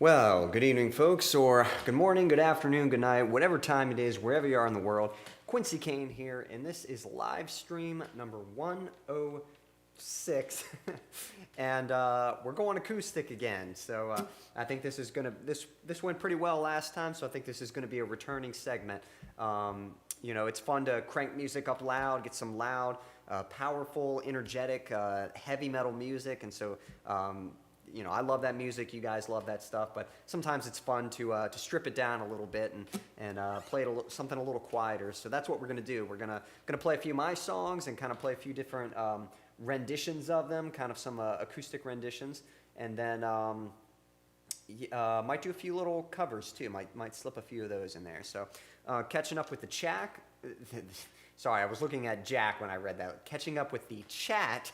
Well, good evening, folks, or good morning, good afternoon, good night, whatever time it is, wherever you are in the world. Quincy Kane here, and this is live stream number 106, and we're going acoustic again. So I think this is gonna this went pretty well last time, so I think this is gonna be a returning segment. You know, it's fun to crank music up loud, get some loud, powerful, energetic, heavy metal music, and so. You know, I love that music. You guys love that stuff, but sometimes it's fun to strip it down a little bit and play it something a little quieter. So that's what we're gonna do. We're gonna play a few of my songs and kind of play a few different renditions of them, kind of some acoustic renditions, and then might do a few little covers too. Might slip a few of those in there. So catching up with the chat. Sorry, I was looking at Jack when I read that. Catching up with the chat.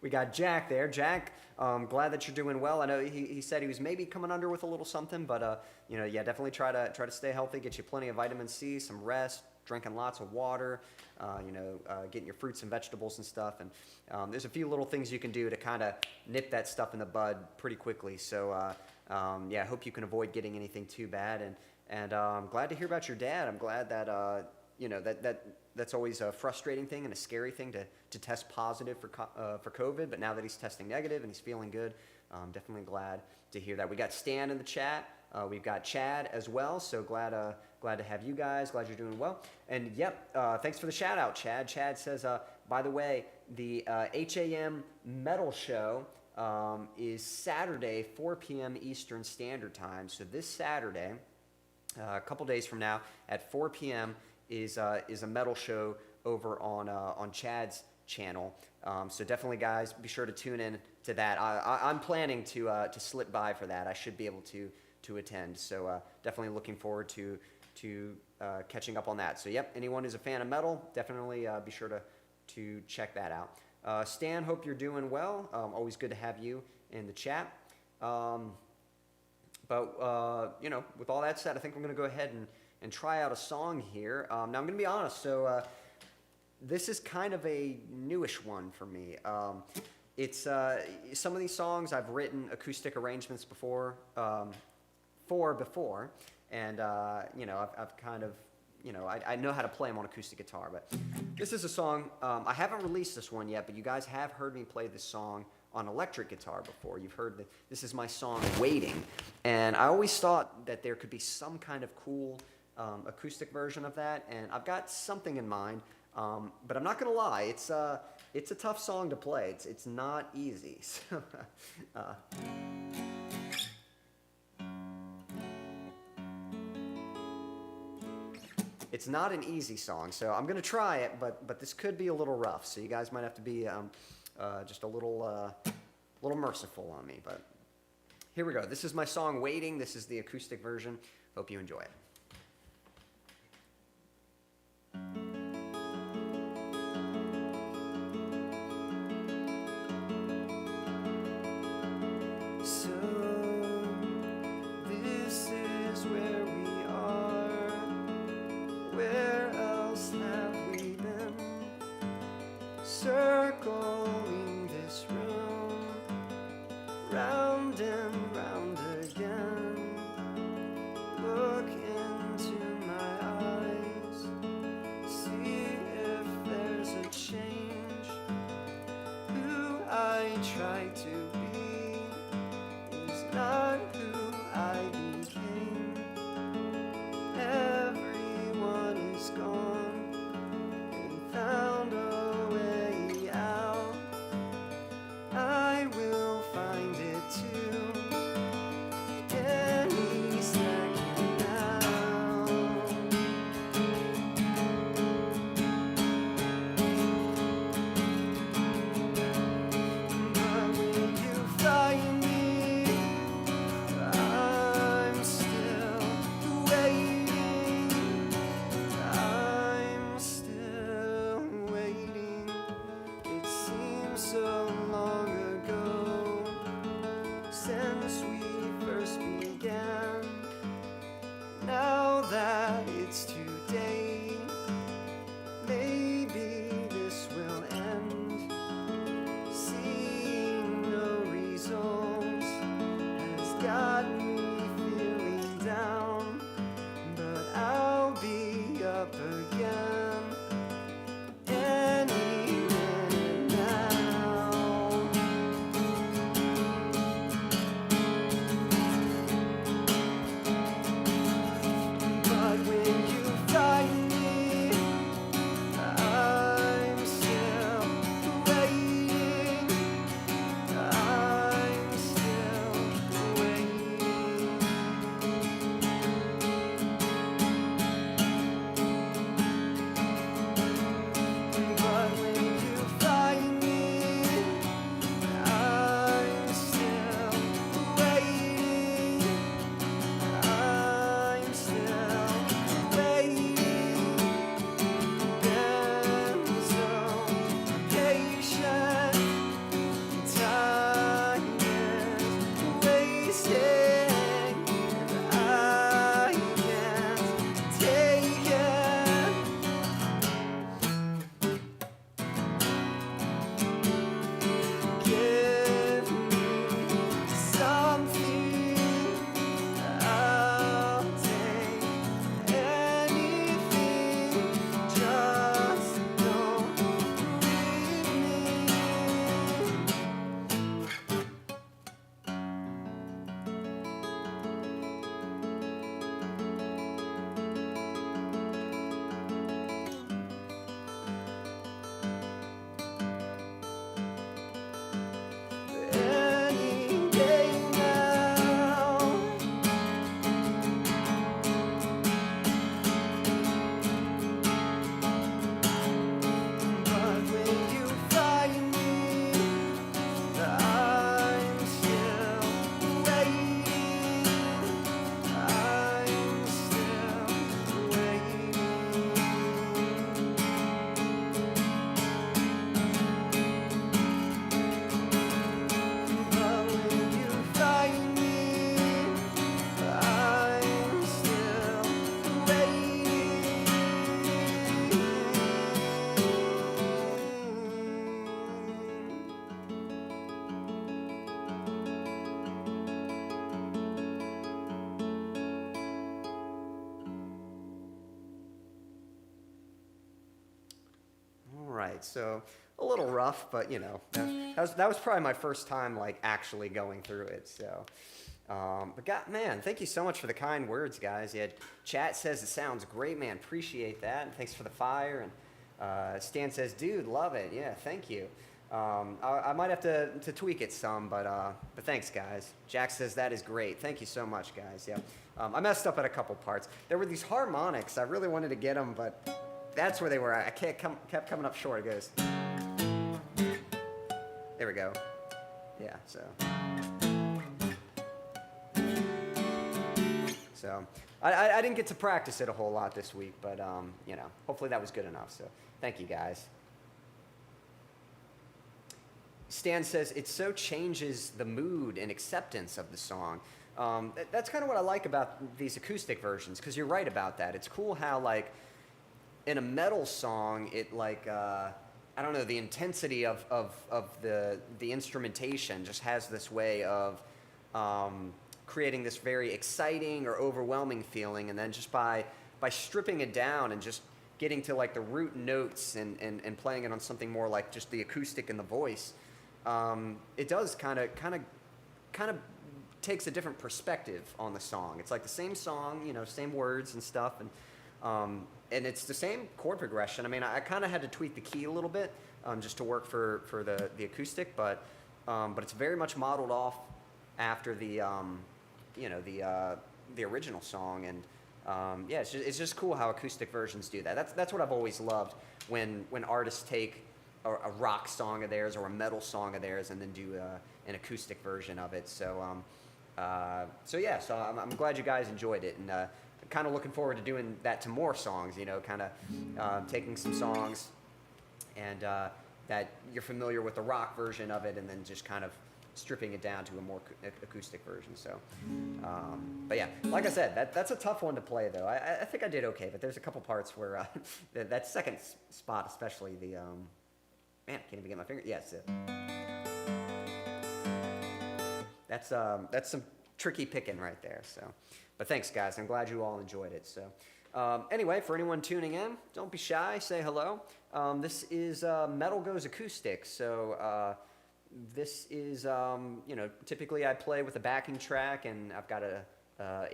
We got Jack there. Jack, glad that you're doing well. I know he said he was maybe coming under with a little something, but you know, yeah, definitely try to stay healthy. Get you plenty of vitamin C, some rest, drinking lots of water. You know, getting your fruits and vegetables and stuff. And there's a few little things you can do to kind of nip that stuff in the bud pretty quickly. So yeah, I hope you can avoid getting anything too bad. And I'm glad to hear about your dad. I'm glad that you know that's always a frustrating thing and a scary thing to test positive for COVID. But now that he's testing negative and he's feeling good, I'm definitely glad to hear that. We got Stan in the chat. We've got Chad as well. So glad to have you guys. Glad you're doing well. And yep, thanks for the shout out, Chad. Chad says, by the way, the HAM Metal Show is Saturday, 4 p.m. Eastern Standard Time. So this Saturday, a couple days from now at 4 p.m. is a metal show over on Chad's channel. So definitely, guys, be sure to tune in to that. I'm planning to slip by for that. I should be able to attend. So definitely looking forward to catching up on that. So yep, anyone who's a fan of metal, definitely be sure to check that out. Stan, hope you're doing well. Always good to have you in the chat. But you know, with all that said, I think I'm going to go ahead and try out a song here. Now I'm going to be honest. So this is kind of a newish one for me. It's some of these songs I've written acoustic arrangements before, and you know, I've kind of, you know, I know how to play them on acoustic guitar. But this is a song, I haven't released this one yet, but you guys have heard me play this song on electric guitar before. You've heard that this is my song Waiting, and I always thought that there could be some kind of cool acoustic version of that, and I've got something in mind, but I'm not gonna lie, it's a tough song to play. It's not easy. So, it's not an easy song, so I'm gonna try it, but this could be a little rough, so you guys might have to be just a little merciful on me. But here we go. This is my song Waiting. This is the acoustic version. Hope you enjoy it. So this is where we are, where tried to be is not who I became. Everyone is gone and found a way out. I will find it too. Any second now. But when you find me, I'm still waiting. I'm still waiting. It seems so long ago since we first began. Now that it's today, maybe this will end. Seeing no results has got me feeling down, but I'll be up again any minute now. But when you find me, I'm still waiting. I'm still waiting. But when you find me, I'm still waiting. I'm still waiting. Been so patient. Time is wasting, and I can't take it. Give me something, I'll take anything. Just don't leave me. Any day now. But when you find me, I'm still waiting. I'm still waiting. But when you find me, I'm still waiting. All right, so a little rough, but you know, that was probably my first time like actually going through it. So, but God, man, thank you so much for the kind words, guys. Yeah, chat says it sounds great, man. Appreciate that, and thanks for the fire. And Stan says, dude, love it. Yeah, thank you. I might have to tweak it some, but thanks, guys. Jack says that is great. Thank you so much, guys. Yeah, I messed up at a couple parts. There were these harmonics. I really wanted to get them, but that's where they were. I kept coming up short. It goes. There we go. Yeah. So I didn't get to practice it a whole lot this week, but you know, hopefully that was good enough. So thank you, guys. Stan says it so changes the mood and acceptance of the song. That's kind of what I like about these acoustic versions, because you're right about that. It's cool how like in a metal song, it like I don't know, the intensity of the instrumentation just has this way of creating this very exciting or overwhelming feeling, and then just by stripping it down and just getting to like the root notes and playing it on something more like just the acoustic and the voice, it does kind of takes a different perspective on the song. It's like the same song, you know, same words and stuff, and it's the same chord progression. I mean, I kind of had to tweak the key a little bit just to work for the acoustic, but it's very much modeled off after the you know, the original song, and yeah, it's just cool how acoustic versions do that. That's what I've always loved when artists take a rock song of theirs or a metal song of theirs and then do an acoustic version of it. So yeah, so I'm glad you guys enjoyed it, and kind of looking forward to doing that to more songs. You know, kind of taking some songs and that you're familiar with the rock version of it, and then just kind of stripping it down to a more acoustic version. So, but yeah, like I said, that's a tough one to play though. I think I did okay, but there's a couple parts where that second spot, especially the man, I can't even get my finger. Yes, that's some tricky picking right there. So, but thanks guys, I'm glad you all enjoyed it. So, anyway, for anyone tuning in, don't be shy, say hello. This is Metal Goes Acoustic. So. This is, you know, typically I play with a backing track, and I've got a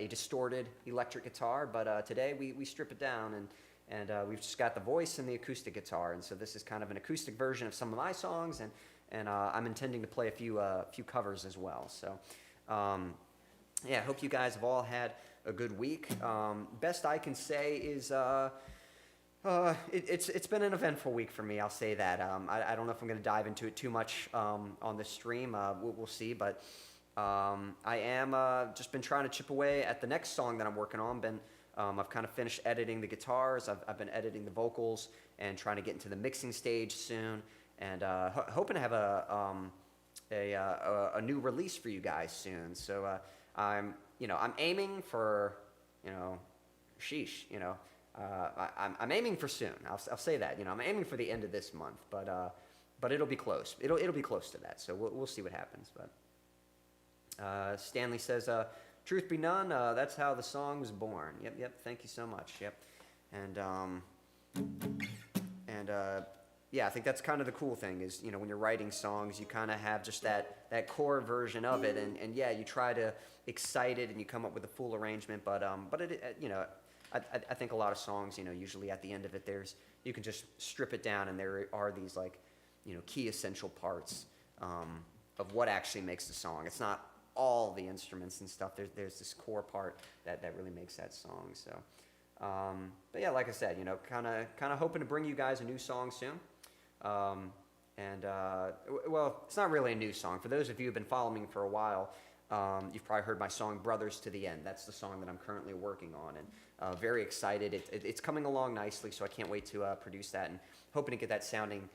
distorted electric guitar, but today we strip it down, and we've just got the voice and the acoustic guitar, and so this is kind of an acoustic version of some of my songs, and I'm intending to play a few covers as well. So, yeah, I hope you guys have all had a good week. Best I can say is it's been an eventful week for me, I'll say that. I don't know if I'm going to dive into it too much on this stream. We'll see, but I am just been trying to chip away at the next song that I'm working on. I've kind of finished editing the guitars. I've been editing the vocals and trying to get into the mixing stage soon, and hoping to have a new release for you guys soon. So I'm aiming for, sheesh, I'm aiming for soon. I'll say that. I'm aiming for the end of this month, but it'll be close. It'll be close to that. So we'll see what happens. But Stanley says, "Truth be known, that's how the song was born." Yep. Thank you so much. Yep, and yeah, I think that's kind of the cool thing is when you're writing songs, you kind of have just that core version of it, and yeah, you try to excite it and you come up with a full arrangement, but I think a lot of songs, usually at the end of it, you can just strip it down, and there are these key essential parts of what actually makes the song. It's not all the instruments and stuff. There's this core part that really makes that song. So, but yeah, like I said, kind of hoping to bring you guys a new song soon. Well, it's not really a new song. For those of you who've been following me for a while, you've probably heard my song "Brothers to the End." That's the song that I'm currently working on, and very excited. It's coming along nicely, so I can't wait to produce that, and hoping to get that sounding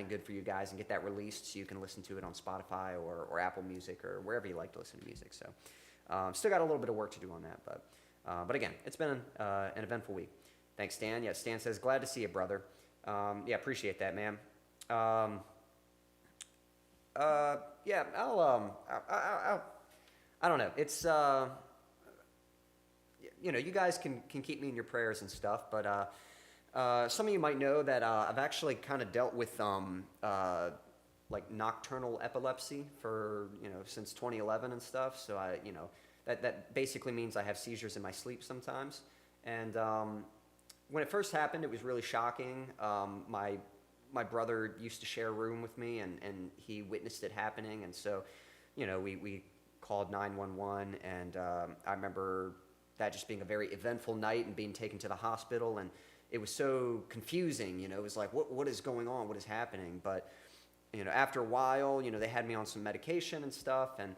good for you guys and get that released so you can listen to it on Spotify or Apple Music or wherever you like to listen to music. So still got a little bit of work to do on that, but again, it's been an eventful week. Thanks, Stan. Yeah, Stan says, "Glad to see you, brother." Yeah, appreciate that, man. Yeah, I don't know. It's you guys can keep me in your prayers and stuff, but some of you might know that I've actually kind of dealt with like nocturnal epilepsy for since 2011 and stuff. So that basically means I have seizures in my sleep sometimes. And when it first happened, it was really shocking. My brother used to share a room with me, and he witnessed it happening, and so we called 911, and I remember that just being a very eventful night and being taken to the hospital, and it was so confusing. It was like, what is going on? What is happening? But after a while, they had me on some medication and stuff, and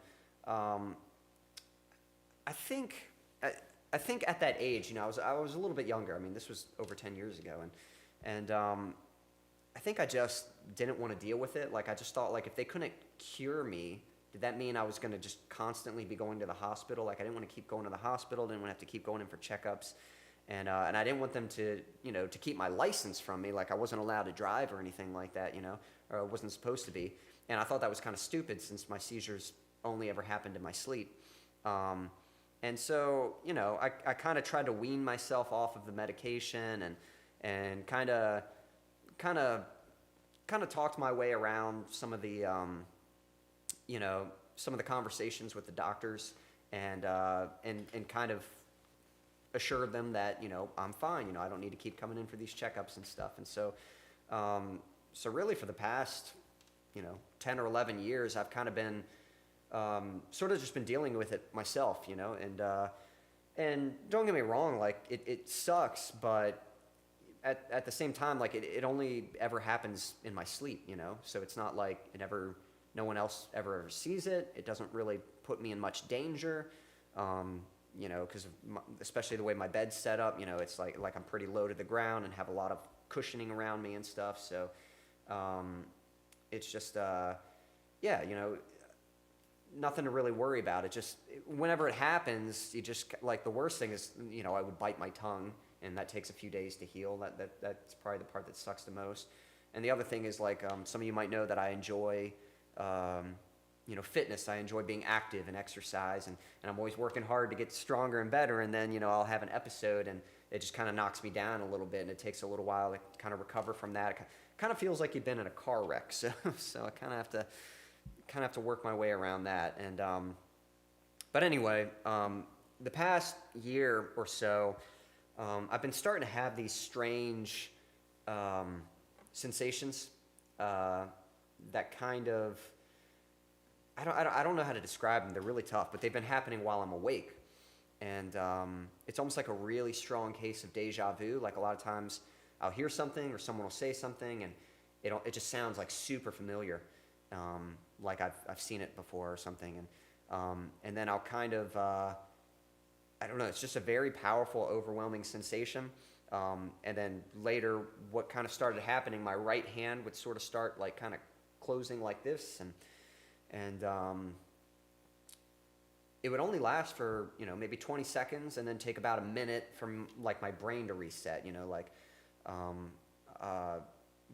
I think at that age, I was a little bit younger. I mean, this was over 10 years ago, and I think I just didn't want to deal with it. Like, I just thought, like, if they couldn't cure me, did that mean I was going to just constantly be going to the hospital? Like, I didn't want to keep going to the hospital, didn't want to have to keep going in for checkups, and I didn't want them to, to keep my license from me. Like, I wasn't allowed to drive or anything like that, or I wasn't supposed to be. And I thought that was kind of stupid since my seizures only ever happened in my sleep. And so, I kind of tried to wean myself off of the medication and kind of kind of talked my way around some of the, you know, some of the conversations with the doctors, and kind of assured them that, you know, I'm fine. You know, I don't need to keep coming in for these checkups and stuff. And so, so really for the past, you know, 10 or 11 years, I've kind of been sort of just been dealing with it myself, you know, and don't get me wrong, like it sucks, but at the same time, like it only ever happens in my sleep, you know, so it's not like no one else ever sees it. It doesn't really put me in much danger, you know, because especially the way my bed's set up, you know, it's like I'm pretty low to the ground and have a lot of cushioning around me and stuff. So it's just, yeah, you know, nothing to really worry about. It just, whenever it happens, you just, like, the worst thing is, you know, I would bite my tongue, and that takes a few days to heal. That's probably the part that sucks the most. And the other thing is, like, some of you might know that I enjoy, you know, fitness. I enjoy being active and exercise, and I'm always working hard to get stronger and better, and then, you know, I'll have an episode, and it just kind of knocks me down a little bit, and it takes a little while to kind of recover from that. It kind of feels like you've been in a car wreck, so I kind of have to work my way around that. And but anyway, the past year or so, I've been starting to have these strange sensations that kind of, I don't know how to describe them. They're really tough, but they've been happening while I'm awake, and it's almost like a really strong case of deja vu. Like, a lot of times I'll hear something or someone will say something, and it just sounds like super familiar. Like I've seen it before or something, and then I'll kind of, I don't know, it's just a very powerful, overwhelming sensation, and then later, what kind of started happening, my right hand would sort of start, like, kind of closing like this, and it would only last for, you know, maybe 20 seconds, and then take about a minute from, like, my brain to reset, you know, like,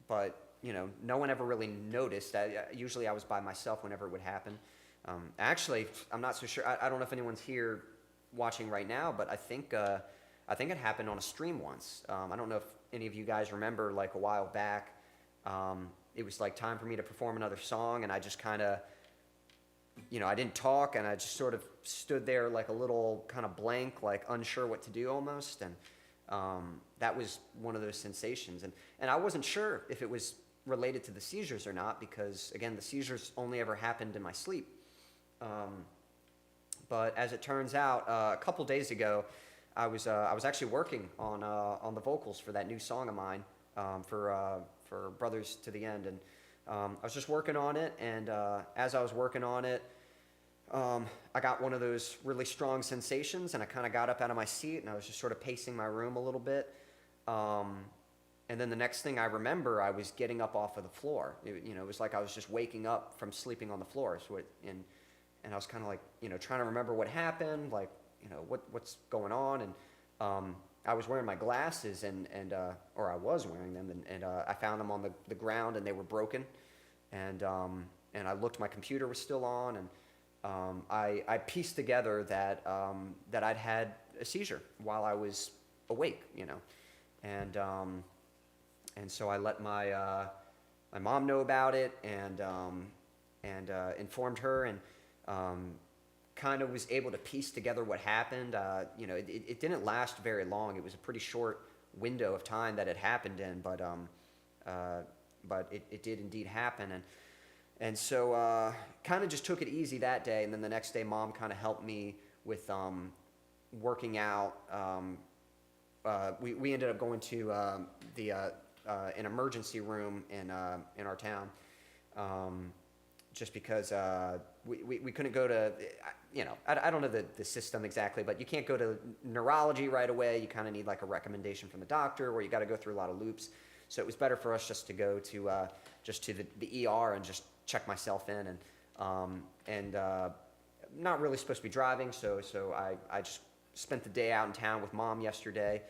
but, you know, no one ever really noticed. Usually I was by myself whenever it would happen. Actually, I'm not so sure. I don't know if anyone's here watching right now, but I think it happened on a stream once. I don't know if any of you guys remember, like, a while back, it was like time for me to perform another song, and I just kind of, you know, I didn't talk, and I just sort of stood there like a little kind of blank, like unsure what to do almost, and that was one of those sensations, and I wasn't sure if it was related to the seizures or not, because, again, the seizures only ever happened in my sleep. But as it turns out, a couple days ago, I was actually working on the vocals for that new song of mine, for Brothers to the End, and I was just working on it, and as I was working on it, I got one of those really strong sensations, and I kind of got up out of my seat, and I was just sort of pacing my room a little bit. And then the next thing I remember, I was getting up off of the floor. You know, it was like I was just waking up from sleeping on the floor. So and I was kind of like, you know, trying to remember what happened, like, you know, what's going on. And I was wearing my glasses, or I was wearing them, and I found them on the ground, and they were broken. And I looked, my computer was still on, and I pieced together that I'd had a seizure while I was awake, you know, and so I let my mom know about it, and informed her, and kind of was able to piece together what happened. You know, it didn't last very long. It was a pretty short window of time that it happened in, but it did indeed happen, and so kind of just took it easy that day, and then the next day, Mom kind of helped me with working out. We ended up going to an emergency room in our town, just because we couldn't go to, you know, I don't know the system exactly, but you can't go to neurology right away. You kind of need, like, a recommendation from the doctor, where you got to go through a lot of loops. So it was better for us just to go to the ER and just check myself in, and not really supposed to be driving, so I just spent the day out in town with Mom yesterday.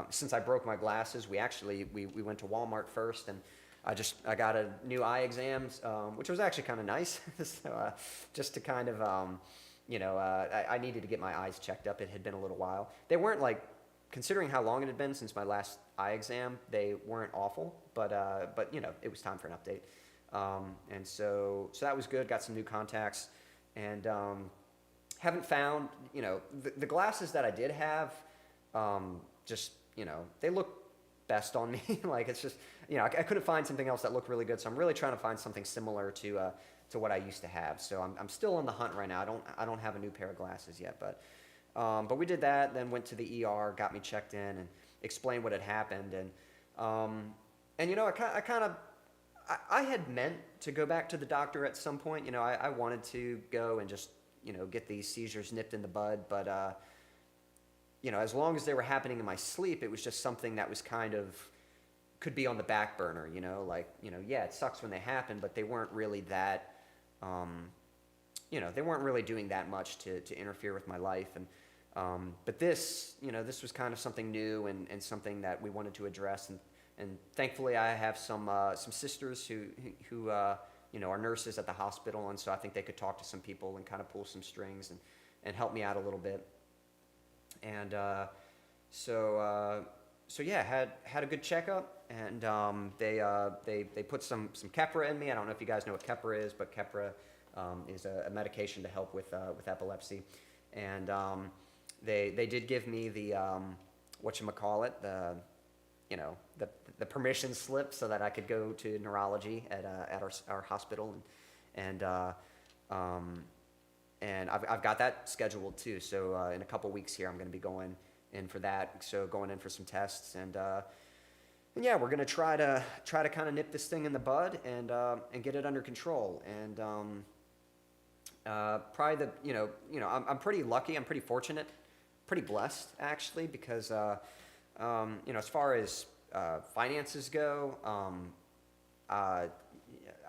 Since I broke my glasses, we went to Walmart first, and I got a new eye exams, which was actually kind of nice. So just to kind of, you know, I needed to get my eyes checked up. It had been a little while. They weren't, like, considering how long it had been since my last eye exam, they weren't awful, but it was time for an update. And so that was good. Got some new contacts, and haven't found, the glasses that I did have, just, they look best on me. Like, it's just, I couldn't find something else that looked really good. So I'm really trying to find something similar to what I used to have. So I'm still on the hunt right now. I don't have a new pair of glasses yet, but we did that, then went to the ER, got me checked in, and explained what had happened. And I had meant to go back to the doctor at some point. I wanted to go and just, get these seizures nipped in the bud. But, as long as they were happening in my sleep, it was just something that was could be on the back burner, yeah, it sucks when they happen, but they weren't really that, they weren't really doing that much to interfere with my life. And, but this, this was kind of something new and something that we wanted to address. And thankfully I have some sisters who are nurses at the hospital. And so I think they could talk to some people and kind of pull some strings and help me out a little bit. And, so yeah, had a good checkup, and they put some Keppra in me. I don't know if you guys know what Keppra is, but Keppra is a medication to help with epilepsy. And they did give me the whatchamacallit, the permission slip so that I could go to neurology at our hospital, and I've got that scheduled too. So in a couple weeks here, I'm going to be going in for that. So going in for some tests, and yeah, we're going to try to kind of nip this thing in the bud and get it under control. And probably I'm pretty lucky. I'm pretty fortunate, pretty blessed actually, because as far as finances go,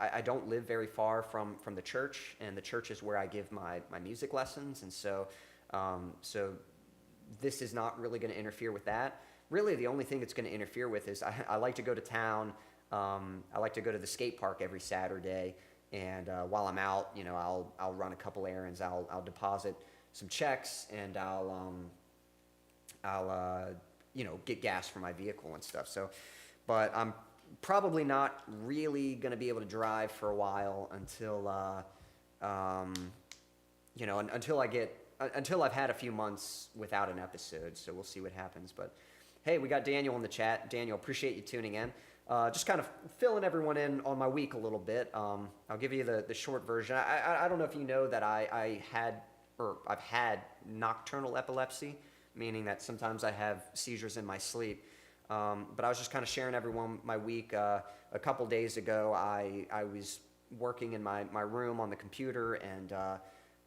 I don't live very far from the church, and the church is where I give my music lessons, and so this is not really going to interfere with that. Really, the only thing it's going to interfere with is I like to go to town. I like to go to the skate park every Saturday, and while I'm out, I'll run a couple errands. I'll deposit some checks, and I'll get gas for my vehicle and stuff. So, but I'm probably not really going to be able to drive for a while until until I've had a few months without an episode. So we'll see what happens. But hey, we got Daniel in the chat. Daniel, appreciate you tuning in. Just kind of filling everyone in on my week a little bit. I'll give you the short version. I don't know if you know that I've had nocturnal epilepsy, meaning that sometimes I have seizures in my sleep. But I was just kind of sharing everyone my week. A couple days ago, I was working in my room on the computer, and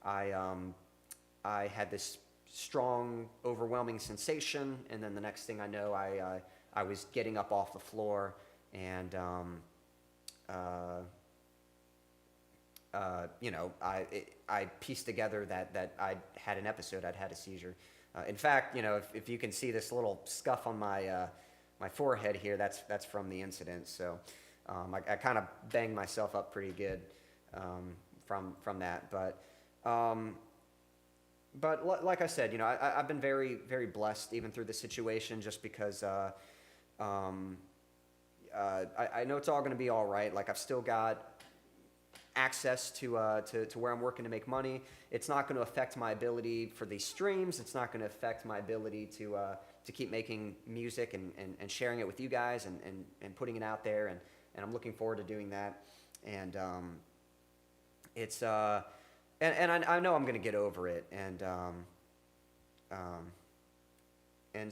I had this strong, overwhelming sensation, and then the next thing I know, I was getting up off the floor, and I pieced together that I had an episode, I'd had a seizure. In fact, if you can see this little scuff on my forehead here, that's from the incident. So I kind of banged myself up pretty good from that. But like I said, I've been very, very blessed even through this situation, just because I know it's all going to be all right. Like, I've still got access to where I'm working to make money. It's not going to affect my ability for these streams. It's not going to affect my ability to keep making music and sharing it with you guys and putting it out there. And I'm looking forward to doing that. And it's and I know I'm going to get over it. And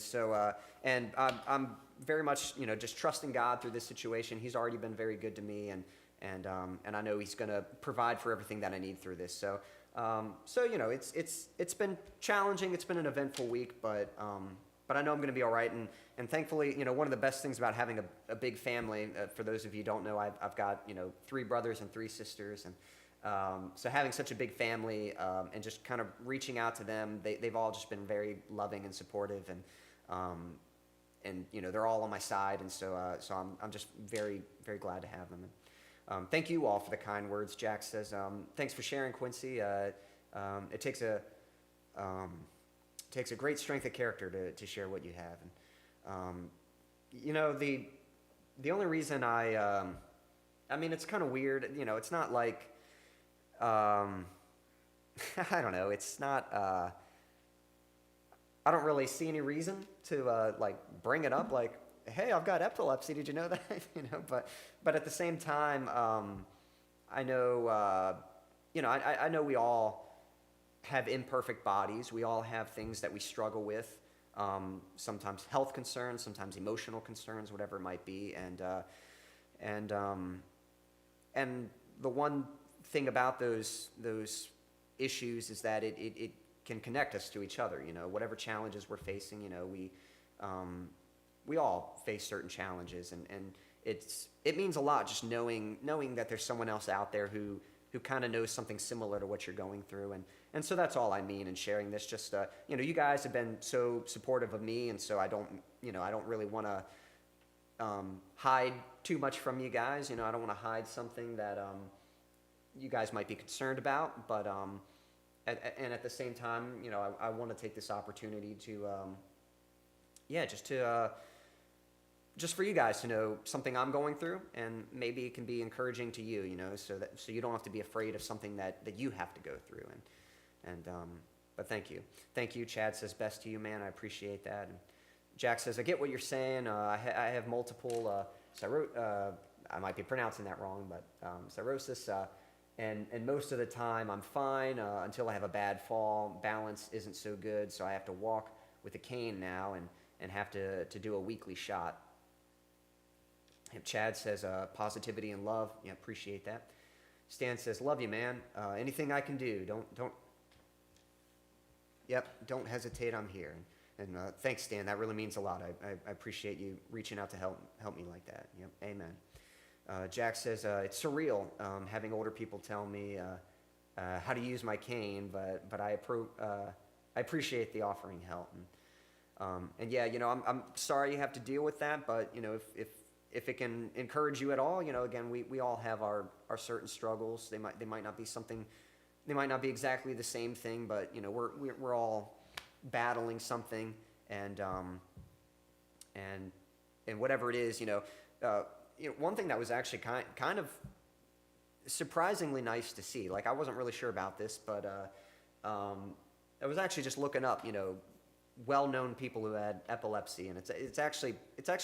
so I'm very much just trusting God through this situation. He's already been very good to me, and I know He's going to provide for everything that I need through this. So it's been challenging. It's been an eventful week, but I know I'm going to be all right. And thankfully, one of the best things about having a big family, for those of you who don't know, I've got 3 brothers and 3 sisters, and so having such a big family, and just kind of reaching out to them, they've all just been very loving and supportive, and they're all on my side, and so I'm just very, very glad to have them. And thank you all for the kind words. Jack says, thanks for sharing, Quincy. It takes takes a great strength of character to share what you have. And you know, the only reason I mean, it's kind of weird. You know, it's not like I don't know. It's not. I don't really see any reason to like bring it up. Like, hey, I've got epilepsy. Did you know that? You know, but at the same time, I know. You know, I know we all have imperfect bodies. We all have things that we struggle with. Sometimes health concerns, sometimes emotional concerns, whatever it might be. And the one thing about those issues is that it can connect us to each other. You know, whatever challenges we're facing, you know, we all face certain challenges, and it means a lot just knowing that there's someone else out there who kind of knows something similar to what you're going through. And so that's all I mean in sharing this. Just, you know, you guys have been so supportive of me, and so I don't really want to hide too much from you guys. You know, I don't want to hide something that you guys might be concerned about, but and at the same time, you know, I want to take this opportunity to, just for you guys to know something I'm going through, and maybe it can be encouraging to you, you know, so you don't have to be afraid of something that you have to go through. But thank you. Chad says, best to you, man. I appreciate that. And Jack says, I get what you're saying. I have multiple I might be pronouncing that wrong, but cirrhosis. And most of the time I'm fine until I have a bad fall. Balance isn't so good, so I have to walk with a cane now and have to do a weekly shot. And Chad says, positivity and love. Yeah, appreciate that. Stan says, love you, man. Anything I can do, don't hesitate, I'm here. And thanks, Stan, that really means a lot. I appreciate you reaching out to help me like that. Yep, amen. Jack says, it's surreal having older people tell me how to use my cane, but I appreciate the offering help. And yeah, you know, I'm sorry you have to deal with that, but you know, if it can encourage you at all, you know, again, we all have our certain struggles. They might not be something, they might not be exactly the same thing, but you know, we're all battling something, and whatever it is, you know, one thing that was actually kind of surprisingly nice to see. Like, I wasn't really sure about this, but I was actually just looking up, you know, well-known people who had epilepsy, and it's actually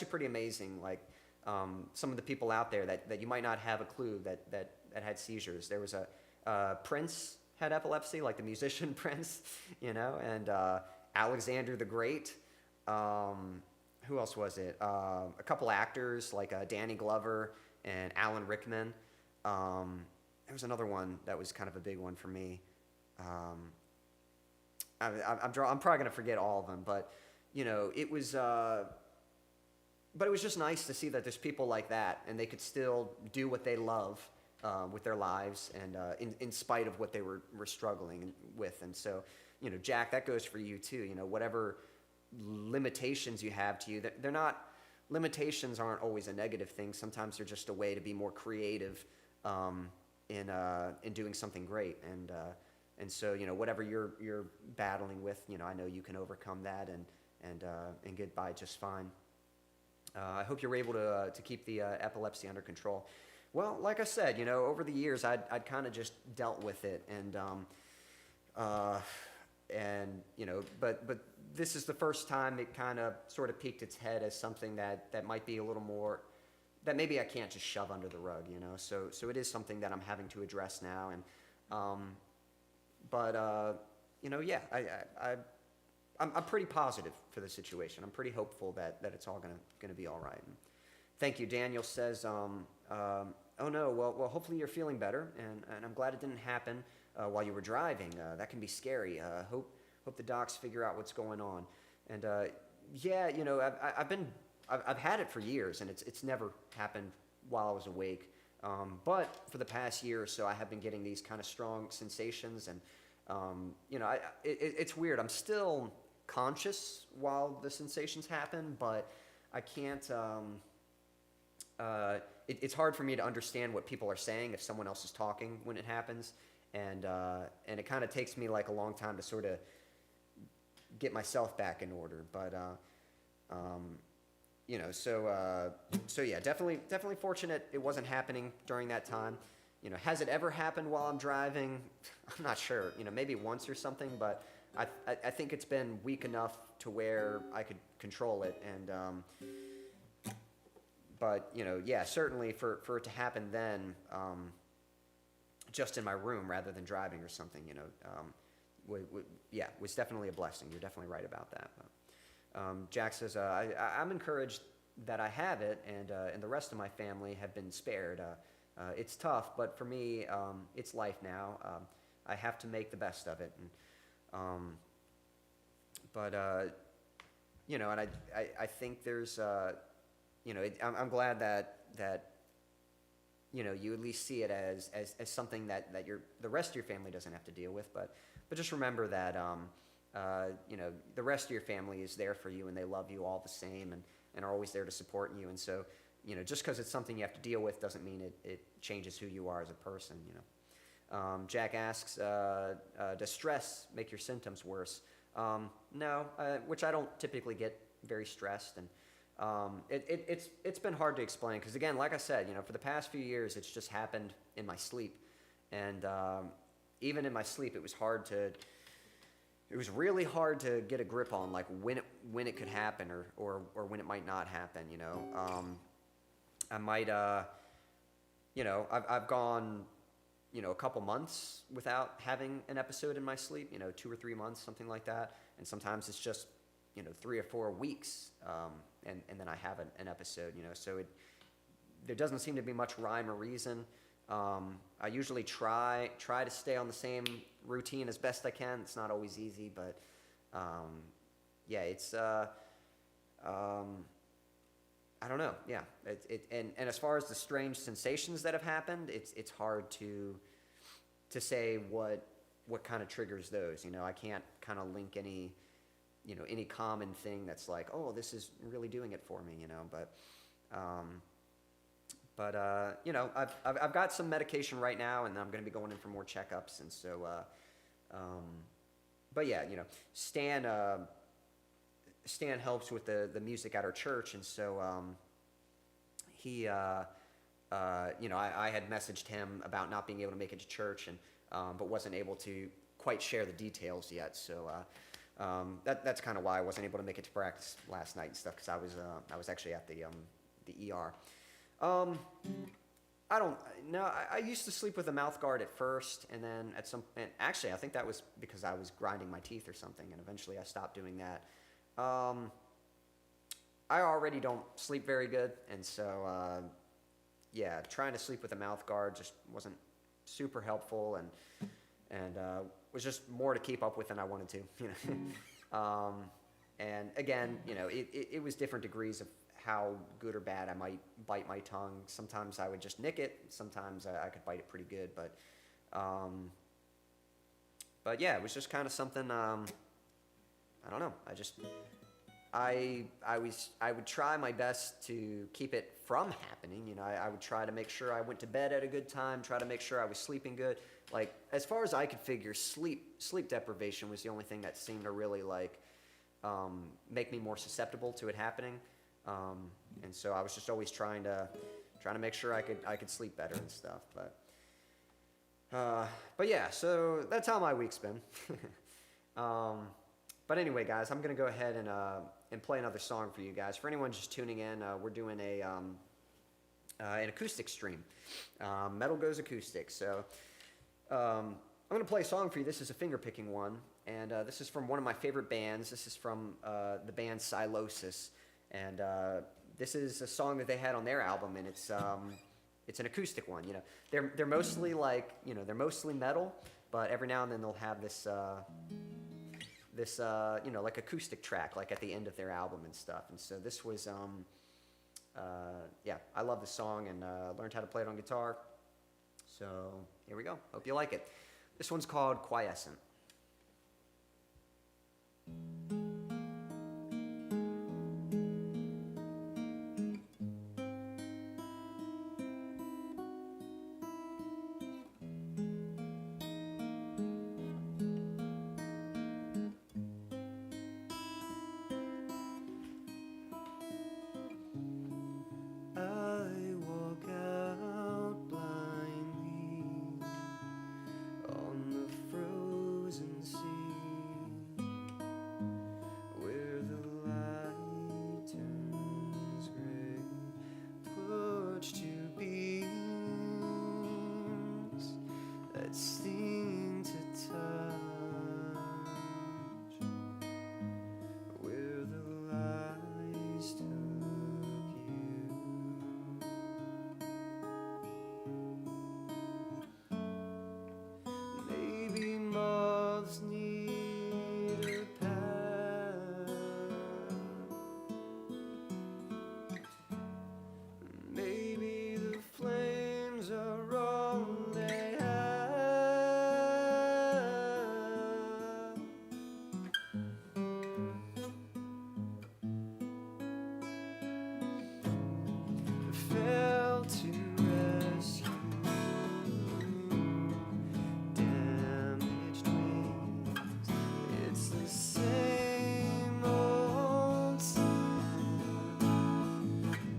pretty amazing. Like, some of the people out there that you might not have a clue that had seizures. There was a Prince had epilepsy, like the musician Prince, you know, and Alexander the Great. Who else was it? A couple actors like Danny Glover and Alan Rickman. There was another one that was kind of a big one for me. I'm probably gonna forget all of them, but you know, it was just nice to see that there's people like that, and they could still do what they love with their lives, and in spite of what they were struggling with. And so, you know, Jack, that goes for you too. You know, whatever limitations you have to you, they're not, limitations aren't always a negative thing. Sometimes they're just a way to be more creative in doing something great. And so, you know, whatever you're battling with, you know, I know you can overcome that and get by just fine. I hope you're able to keep the epilepsy under control. Well, like I said, you know, over the years, I'd kind of just dealt with it, and you know, but this is the first time it kind of sort of peeked its head as something that might be a little more, that maybe I can't just shove under the rug, you know. So it is something that I'm having to address now, and you know, yeah, I'm pretty positive for the situation. I'm pretty hopeful that it's all gonna be all right. And thank you. Daniel says, oh no, well, hopefully you're feeling better, and I'm glad it didn't happen while you were driving. That can be scary. Hope the docs figure out what's going on. And yeah, you know, I've had it for years, and it's never happened while I was awake. But for the past year or so, I have been getting these kind of strong sensations, and you know, it's weird. I'm still conscious while the sensations happen, but I can't. It's hard for me to understand what people are saying if someone else is talking when it happens, and it kind of takes me like a long time to sort of get myself back in order. But you know, so yeah, definitely fortunate it wasn't happening during that time. You know, has it ever happened while I'm driving? I'm not sure. You know, maybe once or something, but I think it's been weak enough to where I could control it. And but you know, yeah, certainly for it to happen then, just in my room rather than driving or something, you know, yeah, was definitely a blessing. You're definitely right about that. But, Jack says, I'm encouraged that I have it, and the rest of my family have been spared. It's tough, but for me, it's life now. I have to make the best of it. And, but you know, and I think there's, you know, I'm glad that you know, you at least see it as something that the rest of your family doesn't have to deal with. But just remember that, you know, the rest of your family is there for you, and they love you all the same, and are always there to support you. And so, you know, just because it's something you have to deal with doesn't mean it changes who you are as a person, you know. Jack asks, does stress make your symptoms worse? No, which I don't typically get very stressed. And it's been hard to explain because, again, like I said, you know, for the past few years, it's just happened in my sleep. And even in my sleep, it was really hard to get a grip on, like, when it could happen or when it might not happen, you know. I might, you know, I've gone, you know, a couple months without having an episode in my sleep, you know, 2 or 3 months, something like that. And sometimes it's just, you know, 3 or 4 weeks, and then I have an episode, you know. So there doesn't seem to be much rhyme or reason. I usually try to stay on the same routine as best I can. It's not always easy, but yeah, it's I don't know. Yeah, and as far as the strange sensations that have happened, it's hard to say what kind of triggers those. You know, I can't kind of link any, you know, any common thing that's like, oh, this is really doing it for me, you know. But you know, I've got some medication right now, and I'm going to be going in for more checkups, and so. But yeah, you know, Stan helps with the music at our church, and so he, you know, I had messaged him about not being able to make it to church, and but wasn't able to quite share the details yet. So that's kind of why I wasn't able to make it to practice last night and stuff, because I was actually at the ER. I don't know. I used to sleep with a mouth guard at first, and then and actually I think that was because I was grinding my teeth or something, and eventually I stopped doing that. I already don't sleep very good, and so yeah, trying to sleep with a mouth guard just wasn't super helpful, and was just more to keep up with than I wanted to, you know. And again, you know, it was different degrees of how good or bad I might bite my tongue. Sometimes I would just nick it. Sometimes I could bite it pretty good. But yeah, it was just kind of something. I don't know. I would try my best to keep it from happening. You know, I would try to make sure I went to bed at a good time. Try to make sure I was sleeping good. Like, as far as I could figure, sleep deprivation was the only thing that seemed to really like make me more susceptible to it happening. And so I was just always trying to make sure I could sleep better and stuff. But yeah, so that's how my week's been. But anyway, guys, I'm gonna go ahead and play another song for you guys. For anyone just tuning in, we're doing an acoustic stream. Metal goes acoustic. So I'm gonna play a song for you. This is a finger picking one, and this is from one of my favorite bands. This is from the band Silosis. And this is a song that they had on their album, and it's an acoustic one. You know, they're mostly like, you know, they're mostly metal, but every now and then they'll have this you know, like acoustic track, like at the end of their album and stuff. And so this was yeah, I love the song, and learned how to play it on guitar. So here we go. Hope you like it. This one's called Quiescent. Let's sing to touch where the lies took you. Maybe moths need a path. Maybe the flames are all they have. Fell to rescue damaged wings. It's the same old sound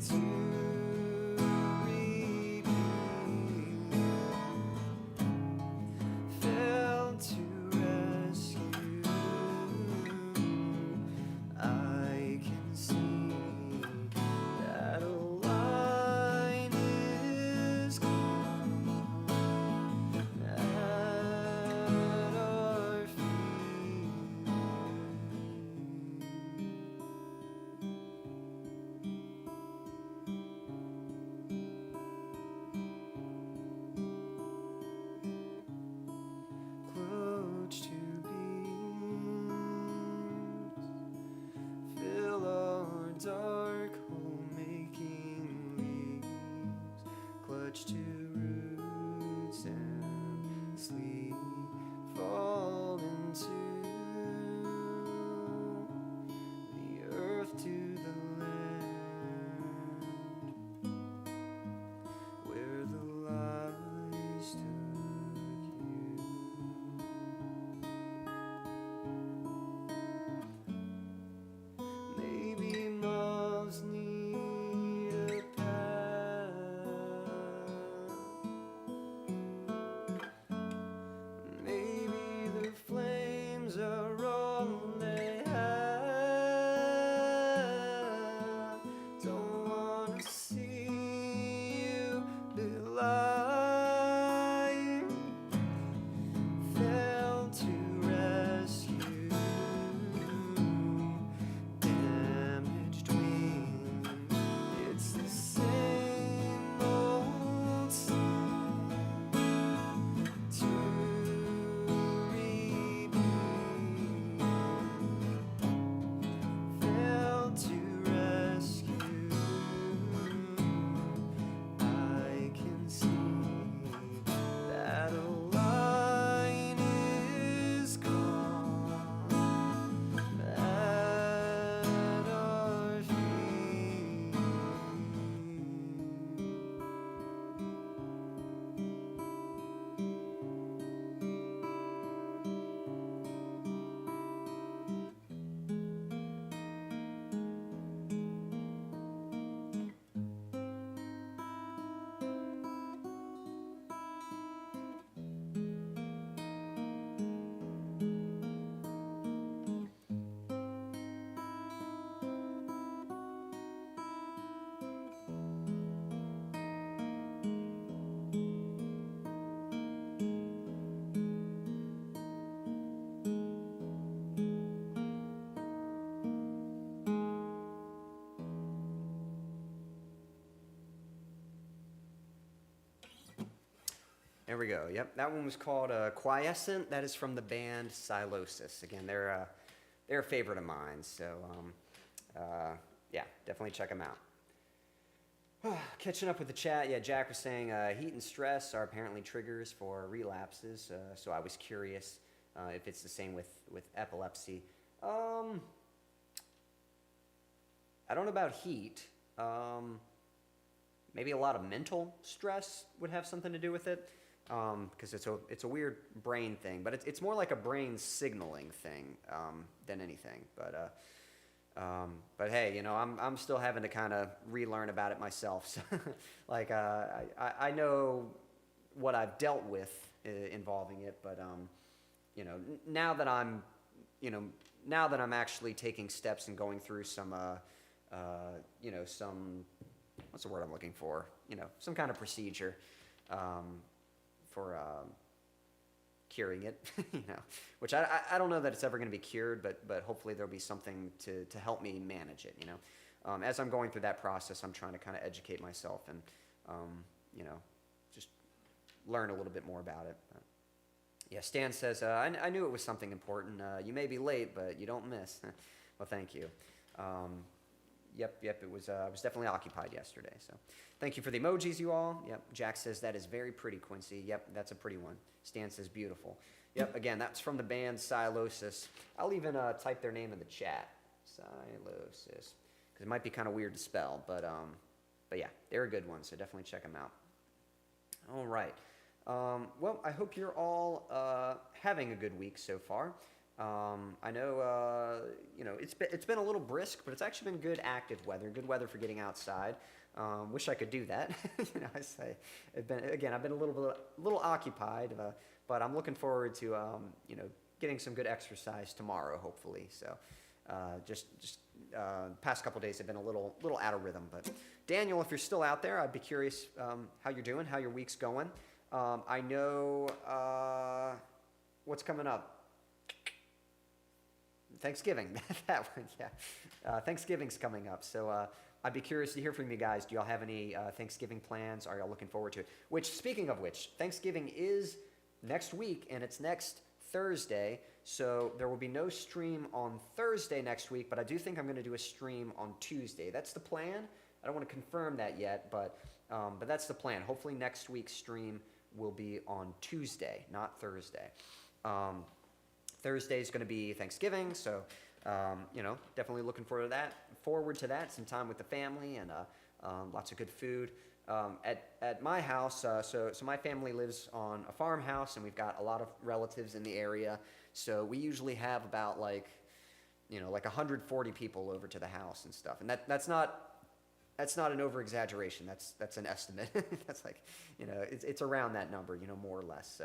to repeat. Fell to rescue. I can see that a line is gone at our feet. Clutch to beams, fill our dark hole making leaves. Clutch to roots and sleep. Fall into the earth to the land where the lies took you. Maybe moths need a path. Maybe the flames are all they have. Don't wanna see you alive. Fell to rescue damaged wings. It's the same old song to repeat. Fell to rescue. I can see that a line is gone at our feet. There we go. Yep, that one was called Quiescent. That is from the band Silosis. Again, they're a favorite of mine. So yeah, definitely check them out. Catching up with the chat, yeah, Jack was saying heat and stress are apparently triggers for relapses. So I was curious if it's the same with epilepsy. I don't know about heat. Maybe a lot of mental stress would have something to do with it, because it's a weird brain thing, but it's more like a brain signaling thing than anything. But hey, you know, I'm still having to kind of relearn about it myself. So, like, I know what I've dealt with involving it, but you know, now that I'm actually taking steps and going through some, you know, some, what's the word I'm looking for? You know, some kind of procedure for curing it, which I don't know that it's ever going to be cured, but hopefully there'll be something to help me manage it, As I'm going through that process, I'm trying to kind of educate myself and, just learn a little bit more about it. But yeah, Stan says, I knew it was something important. You may be late, but you don't miss. Well, thank you. Yep, it was, I was definitely occupied yesterday, so thank you for the emojis, you all. Yep, Jack says, that is very pretty, Quincy. Yep, that's a pretty one. Stan says, beautiful. Yep, again, that's from the band Silosis. I'll even type their name in the chat, Silosis, because it might be kind of weird to spell, but yeah, they're a good one, so definitely check them out. All right. Well, I hope you're all having a good week so far. I know, it's been a little brisk, but it's actually been good active weather, good weather for getting outside. Wish I could do that. I say, I've been a little occupied, but I'm looking forward to, getting some good exercise tomorrow, hopefully. So, just past couple days have been a little out of rhythm. But Daniel, if you're still out there, I'd be curious how you're doing, how your week's going. I know what's coming up. Thanksgiving, that one, yeah. Thanksgiving's coming up, so I'd be curious to hear from you guys. Do y'all have any Thanksgiving plans? Are y'all looking forward to it? Which, speaking of which, Thanksgiving is next week, and it's next Thursday, so there will be no stream on Thursday next week, but I do think I'm going to do a stream on Tuesday. That's the plan. I don't want to confirm that yet, but that's the plan. Hopefully next week's stream will be on Tuesday, not Thursday. Thursday is going to be Thanksgiving, so definitely looking forward to that. Some time with the family and lots of good food. At my house, so my family lives on a farmhouse, and we've got a lot of relatives in the area. So we usually have about like 140 people over to the house and stuff, and that's not an over-exaggeration. That's an estimate. That's like, it's around that number, more or less.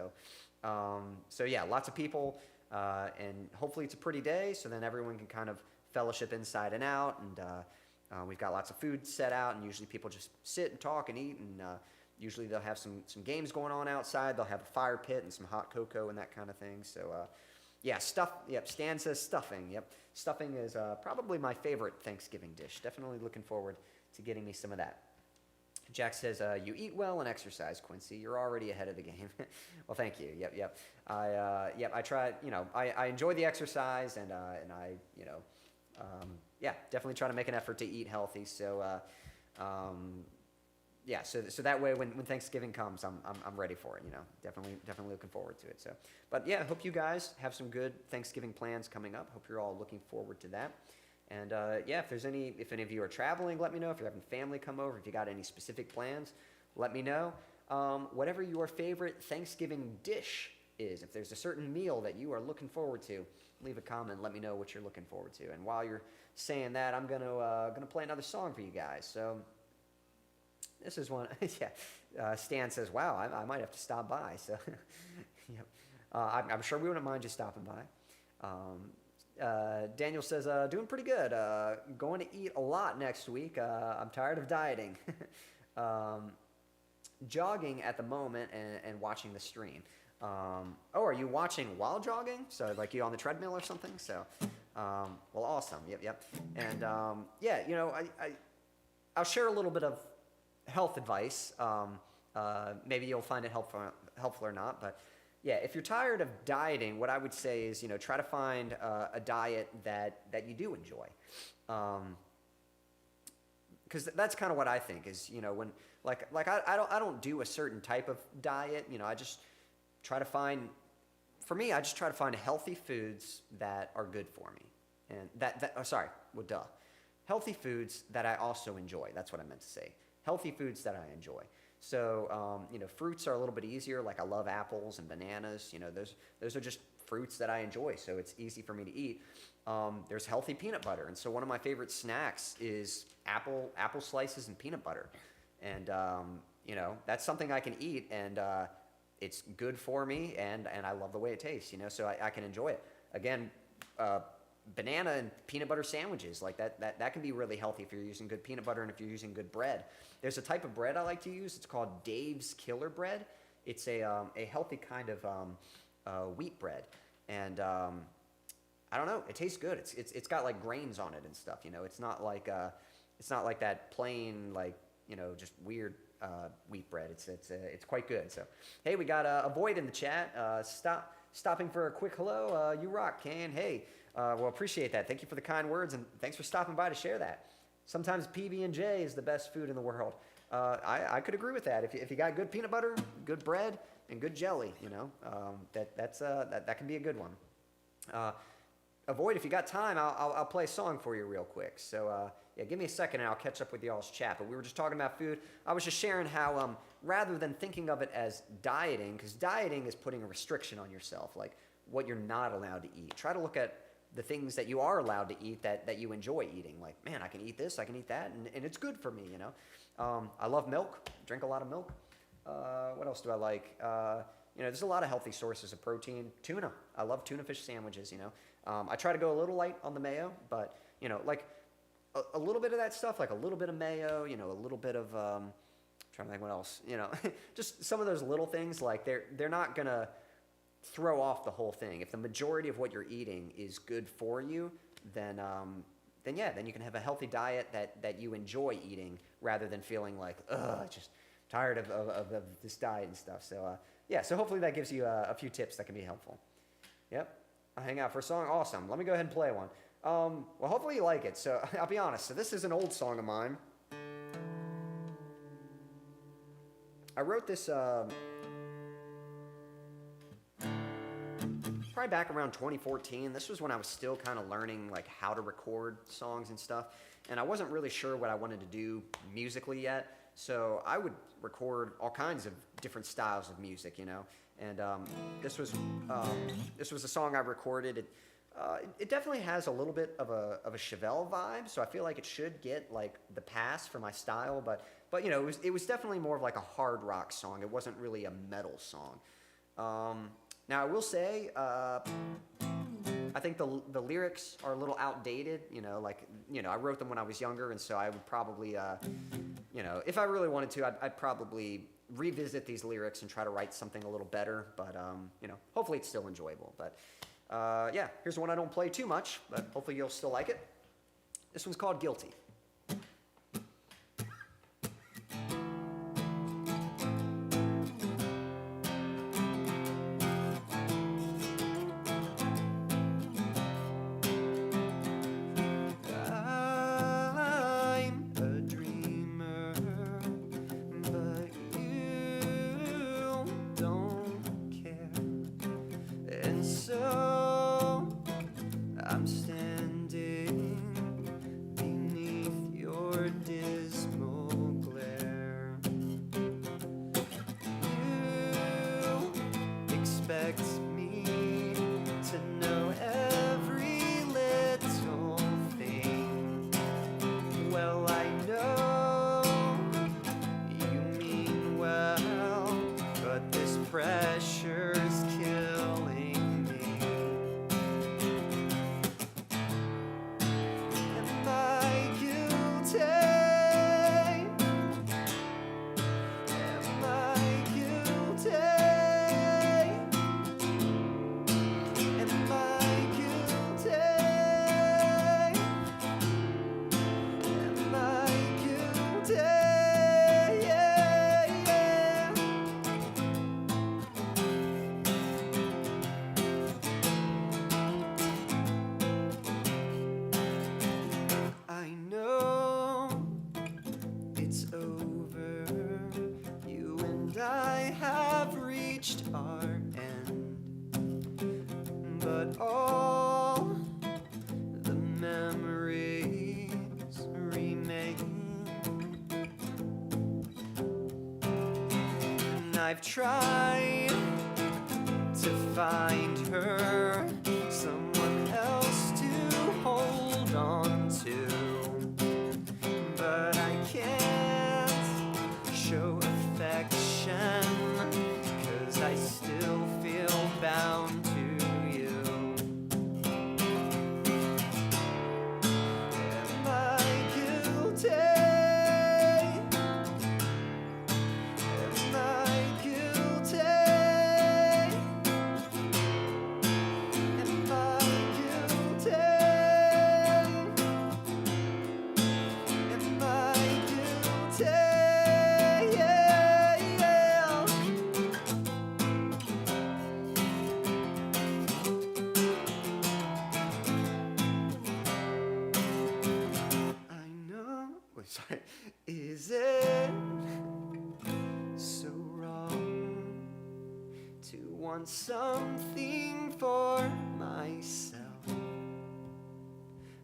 So yeah, lots of people. And hopefully it's a pretty day, so then everyone can kind of fellowship inside and out, and we've got lots of food set out, and usually people just sit and talk and eat, and usually they'll have some games going on outside. They'll have a fire pit and some hot cocoa and that kind of thing. So yeah, Stan says stuffing. Yep, stuffing is probably my favorite Thanksgiving dish. Definitely looking forward to getting me some of that. Jack says, you eat well and exercise, Quincy. You're already ahead of the game. Well, thank you. Yep. I try, I enjoy the exercise, and I, definitely try to make an effort to eat healthy. So, so that way when Thanksgiving comes, I'm ready for it, definitely looking forward to it. So, but yeah, I hope you guys have some good Thanksgiving plans coming up. Hope you're all looking forward to that. And if any of you are traveling, let me know. If you're having family come over, if you got any specific plans, let me know. Whatever your favorite Thanksgiving dish is, if there's a certain meal that you are looking forward to, leave a comment. Let me know what you're looking forward to. And while you're saying that, I'm gonna play another song for you guys. So this is one. Yeah, Stan says, "Wow, I might have to stop by." So, yep. I'm sure we wouldn't mind you stopping by. Daniel says, doing pretty good. Going to eat a lot next week. I'm tired of dieting. Jogging at the moment and watching the stream. Are you watching while jogging? So like you on the treadmill or something? So, well, awesome. Yep. And, I'll share a little bit of health advice. Maybe you'll find it helpful or not, but yeah, if you're tired of dieting, what I would say is, try to find a diet that you do enjoy. Because that's kind of what I think is, when, I don't do a certain type of diet, I just try to find, I just try to find healthy foods that are good for me. And healthy foods that I also enjoy. That's what I meant to say. Healthy foods that I enjoy. So, fruits are a little bit easier. Like I love apples and bananas. Those are just fruits that I enjoy. So it's easy for me to eat. There's healthy peanut butter. And so one of my favorite snacks is apple slices and peanut butter. And, that's something I can eat, and it's good for me, and I love the way it tastes, so I can enjoy it. Again, banana and peanut butter sandwiches, like that can be really healthy if you're using good peanut butter and if you're using good bread. There's a type of bread I like to use. It's called Dave's Killer Bread. It's a healthy kind of wheat bread, and I don't know, it tastes good. It's got like grains on it and stuff. You know, it's not like that plain like just weird wheat bread. It's quite good. So hey, we got a Void in the chat. Stopping for a quick hello. You rock, Kane. Hey, well, appreciate that. Thank you for the kind words, and thanks for stopping by to share that. Sometimes PB&J is the best food in the world. I could agree with that. If you got good peanut butter, good bread, and good jelly, that can be a good one. Avoid, if you got time, I'll play a song for you real quick. So yeah, give me a second and I'll catch up with y'all's chat. But we were just talking about food. I was just sharing how rather than thinking of it as dieting, because dieting is putting a restriction on yourself, like what you're not allowed to eat. Try to look at the things that you are allowed to eat that you enjoy eating. Like, man, I can eat this, I can eat that, and it's good for me, I love milk, drink a lot of milk. What else do I like? There's a lot of healthy sources of protein. Tuna. I love tuna fish sandwiches, I try to go a little light on the mayo, but, like a little bit of that stuff, like a little bit of mayo, a little bit of, I'm trying to think what else, just some of those little things, like they're not going to throw off the whole thing. If the majority of what you're eating is good for you, then you can have a healthy diet that you enjoy eating rather than feeling like, just tired of this diet and stuff. So, so hopefully that gives you a few tips that can be helpful. Yep. I'll hang out for a song. Awesome. Let me go ahead and play one. Well, hopefully you like it. So I'll be honest. So this is an old song of mine. I wrote this probably back around 2014. This was when I was still kind of learning like how to record songs and stuff. And I wasn't really sure what I wanted to do musically yet. So I would record all kinds of different styles of music, And this was a song I recorded. It definitely has a little bit of a Chevelle vibe, so I feel like it should get like the pass for my style. But it was definitely more of like a hard rock song. It wasn't really a metal song. Now I will say, I think the lyrics are a little outdated. I wrote them when I was younger, and so I would probably, if I really wanted to, I'd probably revisit these lyrics and try to write something a little better. But hopefully it's still enjoyable. But here's one I don't play too much, but hopefully you'll still like it. This one's called Guilty. I've tried to find her, someone else to hold on to, but I can't show affection, 'cause I still feel bound to you. Am I guilty? Am I guilty? want something for myself,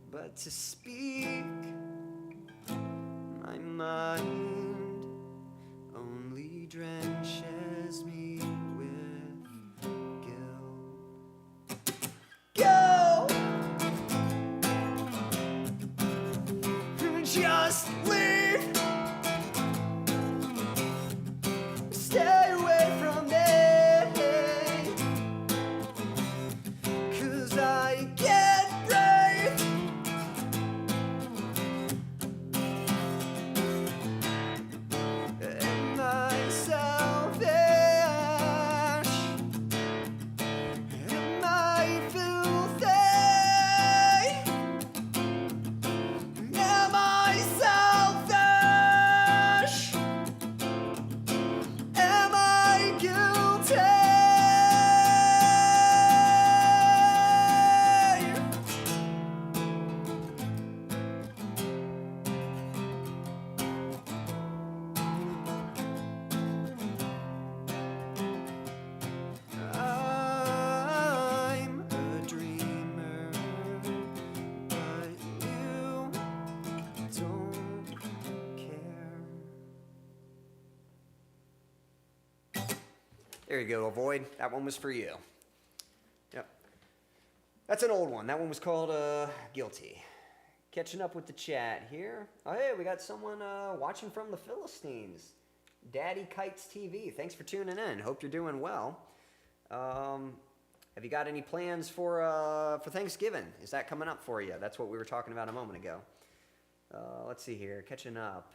but to speak my mind only drenches me with guilt. Go! Just leave. Stay away from me, 'cause I can't breathe. Am I selfish? Am I filthy? Am I selfish? Am I guilty? I'm a dreamer, but you don't care. There you go, Avoid. That one was for you. Yep. That's an old one. That one was called Guilty. Catching up with the chat here. Oh, hey, we got someone watching from the Philistines. Daddy Kites TV. Thanks for tuning in. Hope you're doing well. Have you got any plans for Thanksgiving? Is that coming up for you? That's what we were talking about a moment ago. Let's see here. Catching up.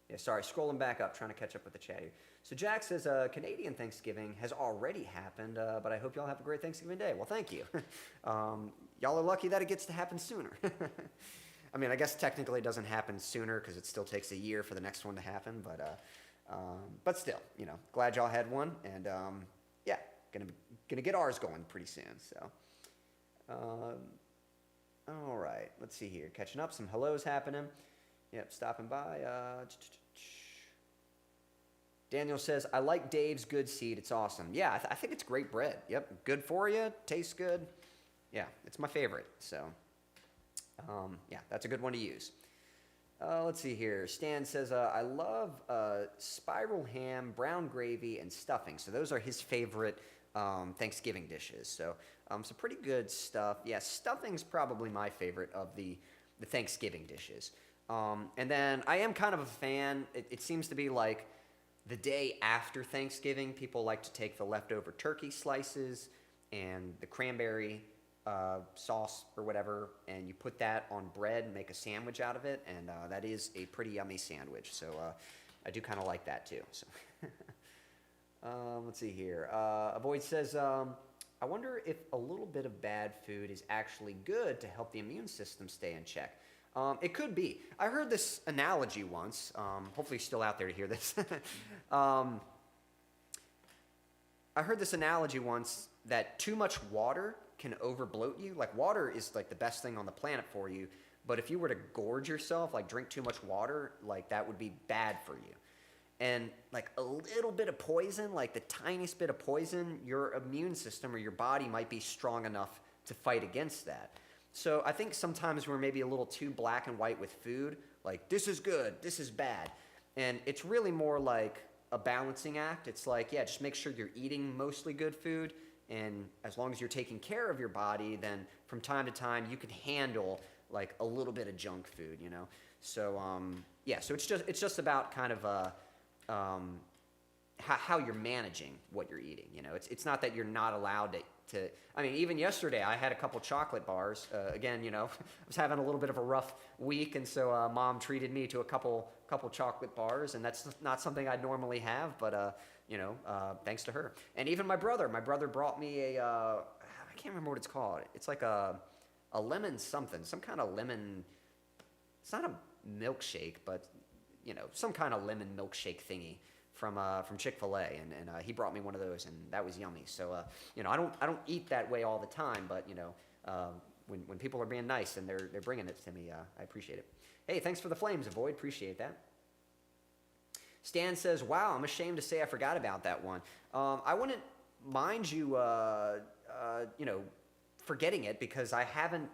Yeah, sorry, scrolling back up, trying to catch up with the chat here. So Jack says, Canadian Thanksgiving has already happened, but I hope y'all have a great Thanksgiving Day. Well, thank you. Y'all are lucky that it gets to happen sooner. I mean, I guess technically it doesn't happen sooner because it still takes a year for the next one to happen, but still, you know, glad y'all had one, and yeah, gonna get ours going pretty soon. So, all right, let's see here, catching up, some hellos happening. Yep, stopping by. Daniel says, I like Dave's Good Seed. It's awesome. Yeah, I think it's great bread. Yep, good for you. Tastes good. Yeah, it's my favorite. So, yeah, that's a good one to use. Let's see here. Stan says, I love spiral ham, brown gravy, and stuffing. So those are his favorite Thanksgiving dishes. So some pretty good stuff. Yeah, stuffing's probably my favorite of the Thanksgiving dishes. And then I am kind of a fan. It seems to be like the day after Thanksgiving, people like to take the leftover turkey slices and the cranberry sauce or whatever, and you put that on bread and make a sandwich out of it, and that is a pretty yummy sandwich. So I do kind of like that too. So let's see here. Avoid says, I wonder if a little bit of bad food is actually good to help the immune system stay in check. It could be. I heard this analogy once. Hopefully you're still out there to hear this. I heard this analogy once that too much water can overbloat you. Like, water is like the best thing on the planet for you, but if you were to gorge yourself, like drink too much water, like that would be bad for you. And like a little bit of poison, like the tiniest bit of poison, your immune system or your body might be strong enough to fight against that. So I think sometimes we're maybe a little too black and white with food, like this is good, this is bad. And it's really more like a balancing act. It's like, yeah, just make sure you're eating mostly good food, and as long as you're taking care of your body, then from time to time you can handle like a little bit of junk food, you know? So yeah, so it's just about kind of how you're managing what you're eating, you know? It's not that you're not allowed to, I mean, even yesterday I had a couple chocolate bars. Again, you know, I was having a little bit of a rough week, and so Mom treated me to a couple chocolate bars, and that's not something I'd normally have, but you know, thanks to her. And even my brother brought me I can't remember what it's called. It's like a lemon something, some kind of lemon. It's not a milkshake, but you know, some kind of lemon milkshake thingy from Chick-fil-A, and he brought me one of those, and that was yummy. So you know, I don't eat that way all the time, but you know, when people are being nice and they're bringing it to me, I appreciate it. Hey, thanks for the flames, Avoid. Appreciate that. Stan says, wow, I'm ashamed to say I forgot about that one. I wouldn't mind you, forgetting it because I haven't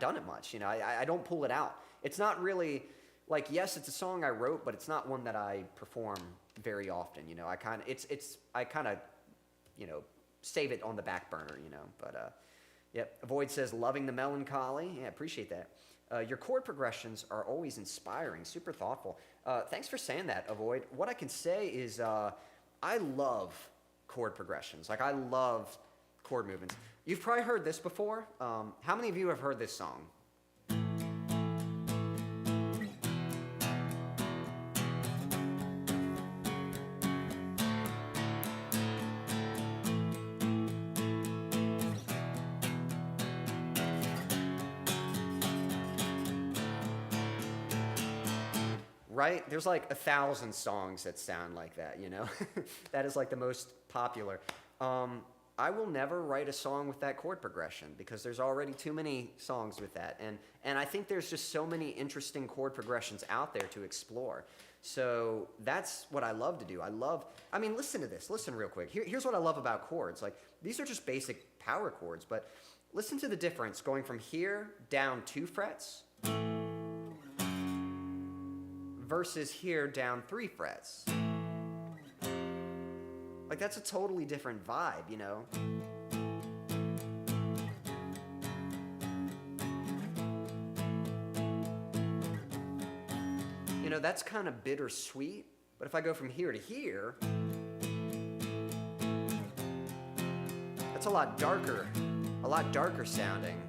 done it much. I don't pull it out. It's not really like, yes, it's a song I wrote, but it's not one that I perform very often. I kind of save it on the back burner. But yep. Avoid says, loving the melancholy. Yeah, appreciate that. Your chord progressions are always inspiring, super thoughtful. Thanks for saying that, Avoid. What I can say is I love chord progressions. Like, I love chord movements. You've probably heard this before. How many of you have heard this song? Right? There's like 1,000 songs that sound like that, That is like the most popular. I will never write a song with that chord progression because there's already too many songs with that. And I think there's just so many interesting chord progressions out there to explore. So that's what I love to do. Listen to this. Listen real quick. Here's what I love about chords. Like, these are just basic power chords, but listen to the difference going from here down 2 frets versus here down 3 frets. Like, that's a totally different vibe, That's kind of bittersweet, but if I go from here to here, that's a lot darker sounding.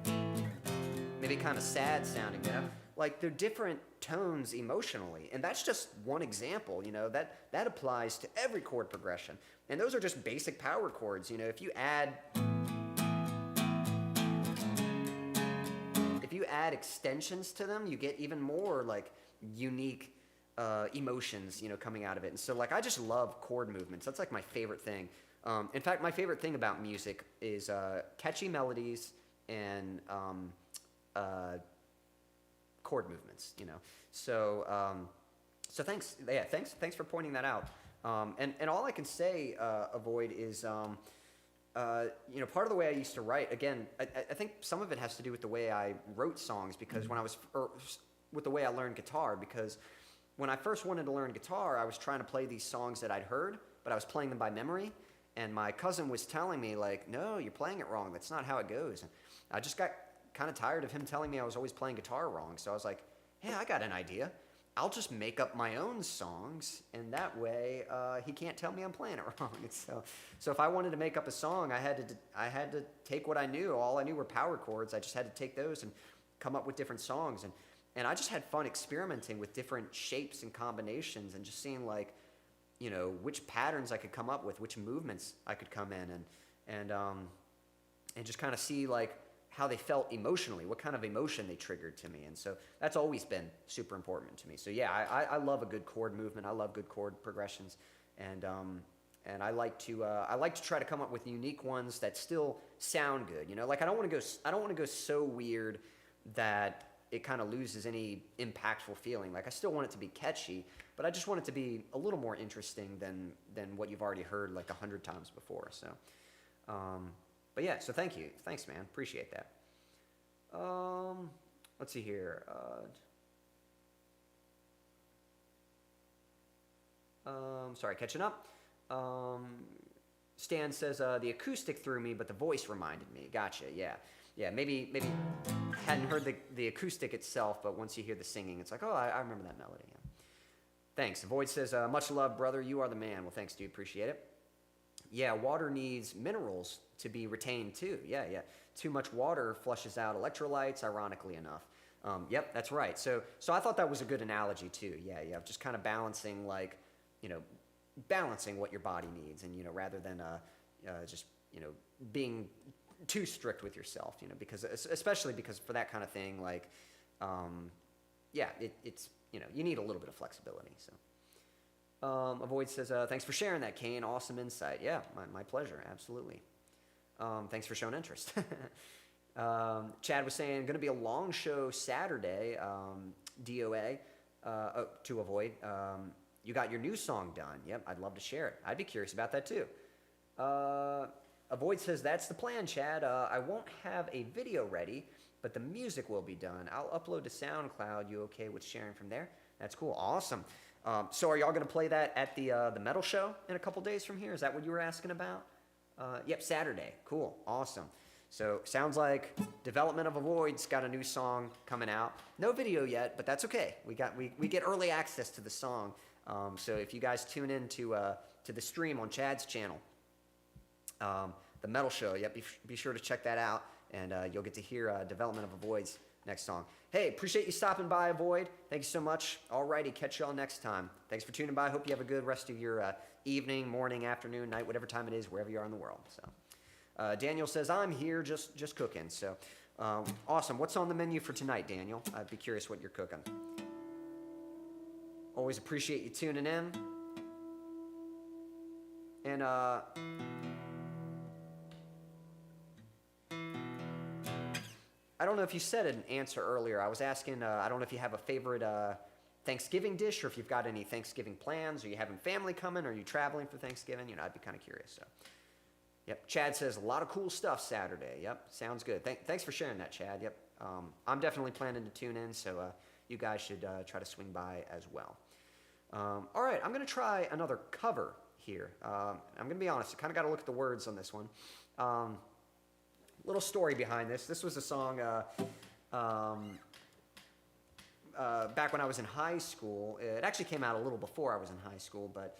Maybe kind of sad sounding, Like, they're different tones emotionally, and that's just one example. That applies to every chord progression, and those are just basic power chords. If you add extensions to them, you get even more like unique emotions coming out of it. And so, like, I just love chord movements. That's like my favorite thing. In fact, my favorite thing about music is catchy melodies and chord movements, So thanks. Yeah, thanks for pointing that out. And all I can say, Avoid, is part of the way I used to write. Again, I think some of it has to do with the way I wrote songs because with the way I learned guitar. Because when I first wanted to learn guitar, I was trying to play these songs that I'd heard, but I was playing them by memory. And my cousin was telling me, like, no, you're playing it wrong. That's not how it goes. And I just got kind of tired of him telling me I was always playing guitar wrong. So I was like, hey, I got an idea. I'll just make up my own songs, and that way he can't tell me I'm playing it wrong. So if I wanted to make up a song, I had to take what I knew. All I knew were power chords. I just had to take those and come up with different songs. And I just had fun experimenting with different shapes and combinations and just seeing, like, which patterns I could come up with, which movements I could come in, and just kind of see, like, how they felt emotionally, what kind of emotion they triggered to me. And so that's always been super important to me. So yeah, I love a good chord movement. I love good chord progressions. And I like to try to come up with unique ones that still sound good. Like, I don't want to go so weird that it kind of loses any impactful feeling. Like, I still want it to be catchy, but I just want it to be a little more interesting than what you've already heard like 100 times before. So, but yeah, so thank you. Thanks, man. Appreciate that. Let's see here. Sorry, catching up. Stan says, the acoustic threw me, but the voice reminded me. Gotcha, yeah. Yeah, maybe hadn't heard the acoustic itself, but once you hear the singing, it's like, oh, I remember that melody. Yeah. Thanks. Void says, much love, brother. You are the man. Well, thanks, dude. Appreciate it. Yeah, water needs minerals to be retained too. Yeah. Too much water flushes out electrolytes, ironically enough. Yep, that's right. So I thought that was a good analogy too. Yeah, just kind of balancing, like, balancing what your body needs, and rather than just being too strict with yourself, because especially because for that kind of thing, like, it's you need a little bit of flexibility. So. Avoid says, thanks for sharing that, Kane. Awesome insight. Yeah, my pleasure. Absolutely. Thanks for showing interest. Chad was saying, going to be a long show Saturday, DOA, to Avoid. you got your new song done. Yep, I'd love to share it. I'd be curious about that too. Avoid says, that's the plan, Chad. I won't have a video ready, but the music will be done. I'll upload to SoundCloud. You okay with sharing from there? That's cool. Awesome. So are y'all going to play that at the metal show in a couple days from here? Is that what you were asking about? Yep, Saturday. Cool. Awesome. So sounds like Development of Avoid's got a new song coming out. No video yet, but that's okay. We get early access to the song. So if you guys tune in to the stream on Chad's channel, the metal show, yep, be sure to check that out, and you'll get to hear Development of Avoid's next song. Hey, appreciate you stopping by, Avoid. Thank you so much. Alrighty, catch y'all next time. Thanks for tuning by. Hope you have a good rest of your evening, morning, afternoon, night, whatever time it is, wherever you are in the world. So, Daniel says, I'm here just cooking. So, awesome. What's on the menu for tonight, Daniel? I'd be curious what you're cooking. Always appreciate you tuning in. And, I don't know if you said an answer earlier. I was asking, I don't know if you have a favorite Thanksgiving dish, or if you've got any Thanksgiving plans. Are you having family coming? Or are you traveling for Thanksgiving? You know, I'd be kind of curious. So, yep. Chad says, a lot of cool stuff Saturday. Yep, sounds good. Thanks for sharing that, Chad. Yep. I'm definitely planning to tune in, so you guys should try to swing by as well. All right, I'm going to try another cover here. I'm going to be honest. I kind of got to look at the words on this one. Little story behind this. This was a song back when I was in high school. It actually came out a little before I was in high school, but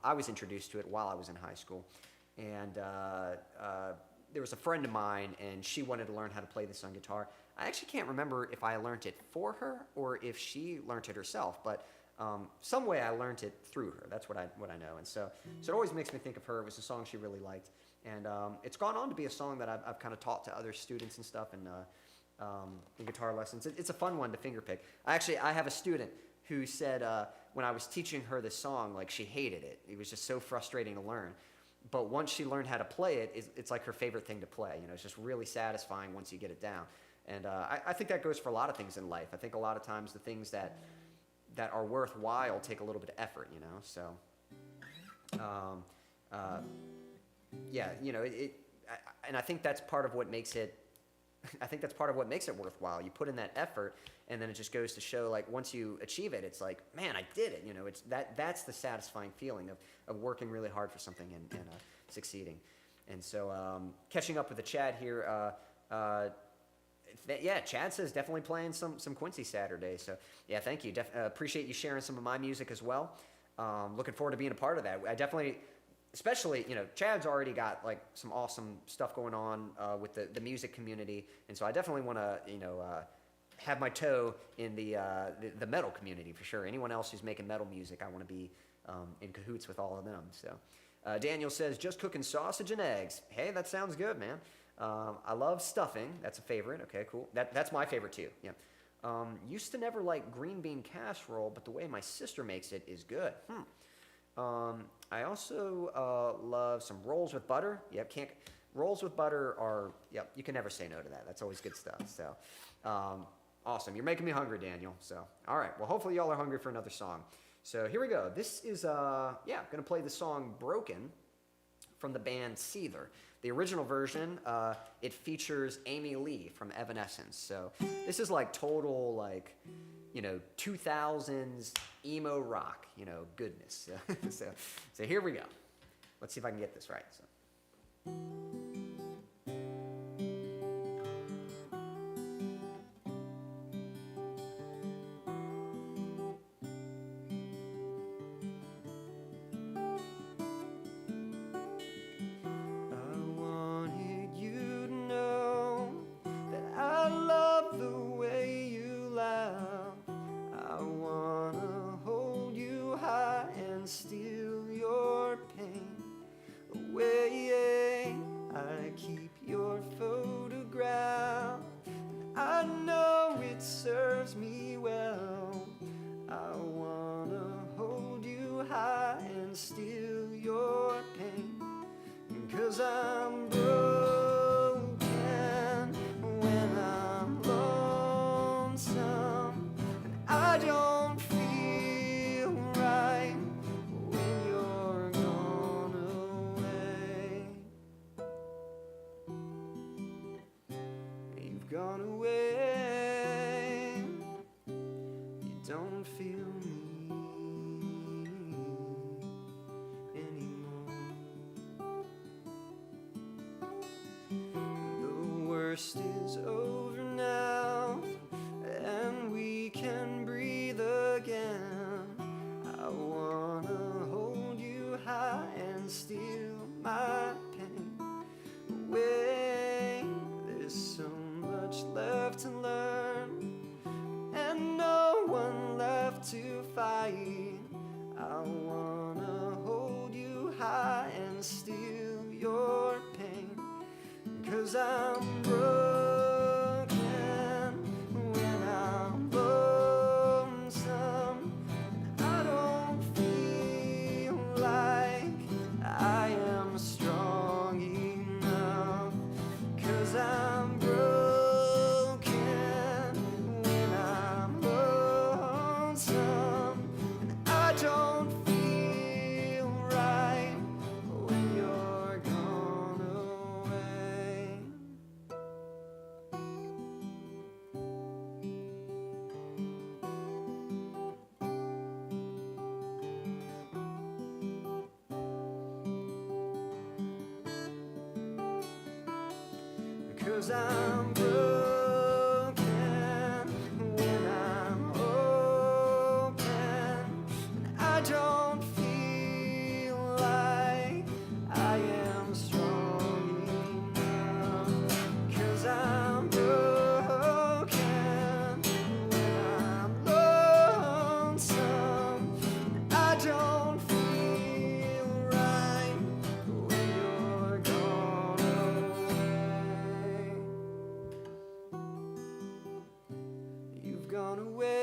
I was introduced to it while I was in high school. And there was a friend of mine, and she wanted to learn how to play this on guitar. I actually can't remember if I learned it for her or if she learned it herself, but some way I learned it through her. That's what I know. And so it always makes me think of her. It was a song she really liked. And it's gone on to be a song that I've kind of taught to other students and stuff in guitar lessons. It's a fun one to fingerpick. I have a student who said when I was teaching her this song, like, she hated it. It was just so frustrating to learn. But once she learned how to play it, it's like her favorite thing to play. You know, it's just really satisfying once you get it down. And I think that goes for a lot of things in life. I think a lot of times the things that are worthwhile take a little bit of effort, you know. So, yeah, you know, and I think that's part of what makes it. I think that's part of what makes it worthwhile. You put in that effort, and then it just goes to show, like, once you achieve it, it's like, man, I did it. You know, that's the satisfying feeling of working really hard for something and succeeding. And so, catching up with the Chad here. Yeah, Chad says definitely playing some Quincy Saturday. So yeah, thank you. Appreciate you sharing some of my music as well. Looking forward to being a part of that. I definitely. Especially, you know, Chad's already got, like, some awesome stuff going on with the music community, and so I definitely want to, you know, have my toe in the metal community for sure. Anyone else who's making metal music, I want to be in cahoots with all of them. So, Daniel says, just cooking sausage and eggs. Hey, that sounds good, man. I love stuffing. That's a favorite. Okay, cool. That's my favorite too. Yeah. Used to never like green bean casserole, but the way my sister makes it is good. I also love some rolls with butter. Yep, rolls with butter are, yep, you can never say no to that. That's always good stuff. So, awesome. You're making me hungry, Daniel. So, all right. Well, hopefully y'all are hungry for another song. So here we go. This is, going to play the song Broken from the band Seether. The original version, it features Amy Lee from Evanescence. So this is like total, like, you know, 2000s emo rock, you know, goodness. So here we go. Let's see if I can get this right. So. I don't feel right. me anymore. The worst is over now, and we can breathe again. I wanna hold you high and steal my pain away. There's so much left to learn, and no one left to fight. I wanna hold you high and steal your pain, 'cause I'm broken when I'm lonesome. I don't feel like I am strong enough, 'cause I'm broken when I'm lonesome. And I don't feel right when you're gone away. 'Cause I'm broken when I'm open. And I don't feel like I am strong enough, 'cause I'm broken when I'm lonesome. And I don't feel right when you're gone away. You've gone away.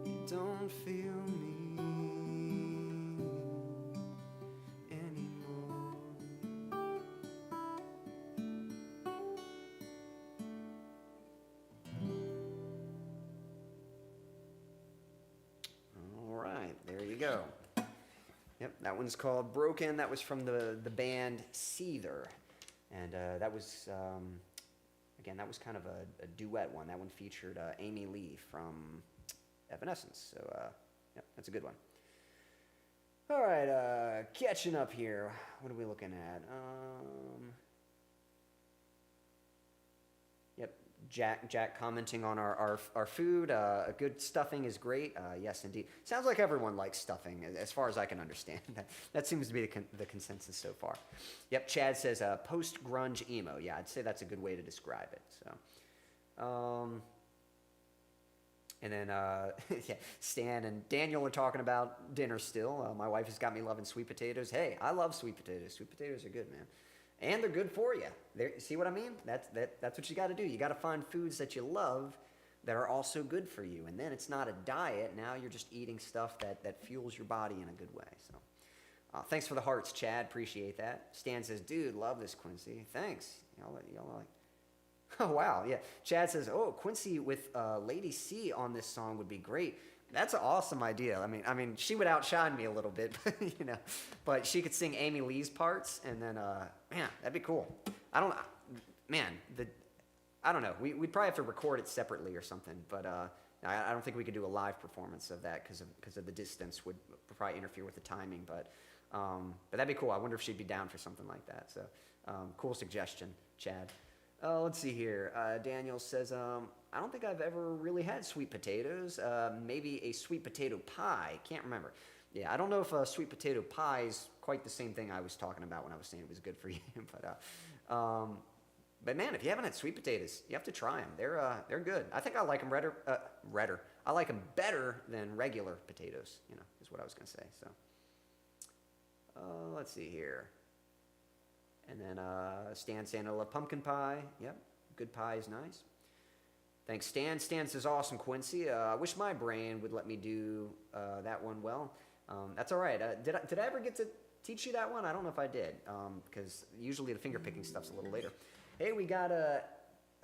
You don't feel me anymore. All right, there you go. Yep, that one's called Broken. That was from the band Seether. And that was, again, that was kind of a duet one. That one featured Amy Lee from Evanescence. So, yep, that's a good one. All right, catching up here. What are we looking at? Yep, Jack commenting on our food. A good stuffing is great. Yes, indeed. Sounds like everyone likes stuffing, as far as I can understand. That seems to be the consensus so far. Yep, Chad says post-grunge emo. Yeah, I'd say that's a good way to describe it. So, and then yeah, Stan and Daniel are talking about dinner still. My wife has got me loving sweet potatoes. Hey, I love sweet potatoes. Sweet potatoes are good, man. And they're good for you. See what I mean? That's what you got to do. You got to find foods that you love that are also good for you. And then it's not a diet. Now you're just eating stuff that fuels your body in a good way. So thanks for the hearts, Chad. Appreciate that. Stan says, dude, love this, Quincy. Thanks. Y'all like. Oh, wow. Yeah. Chad says, oh, Quincy with Lady C on this song would be great. That's an awesome idea. I mean, she would outshine me a little bit, but she could sing Amy Lee's parts, and then, man, that'd be cool. I don't know. We'd probably have to record it separately or something, but I don't think we could do a live performance of that because of the distance would probably interfere with the timing, but that'd be cool. I wonder if she'd be down for something like that. So, cool suggestion, Chad. Let's see here. Daniel says, I don't think I've ever really had sweet potatoes. Maybe a sweet potato pie. Can't remember. Yeah, I don't know if a sweet potato pie is quite the same thing I was talking about when I was saying it was good for you. But man, if you haven't had sweet potatoes, you have to try them. They're good. I think I like them redder. I like them better than regular potatoes, is what I was going to say. So, let's see here. And then Stan saying I love pumpkin pie. Yep, good pie is nice. Thanks, Stan. Stan says, awesome, Quincy. I wish my brain would let me do that one well. That's all right. Did I ever get to teach you that one? I don't know if I did, because usually the finger-picking stuff's a little later. Hey, we got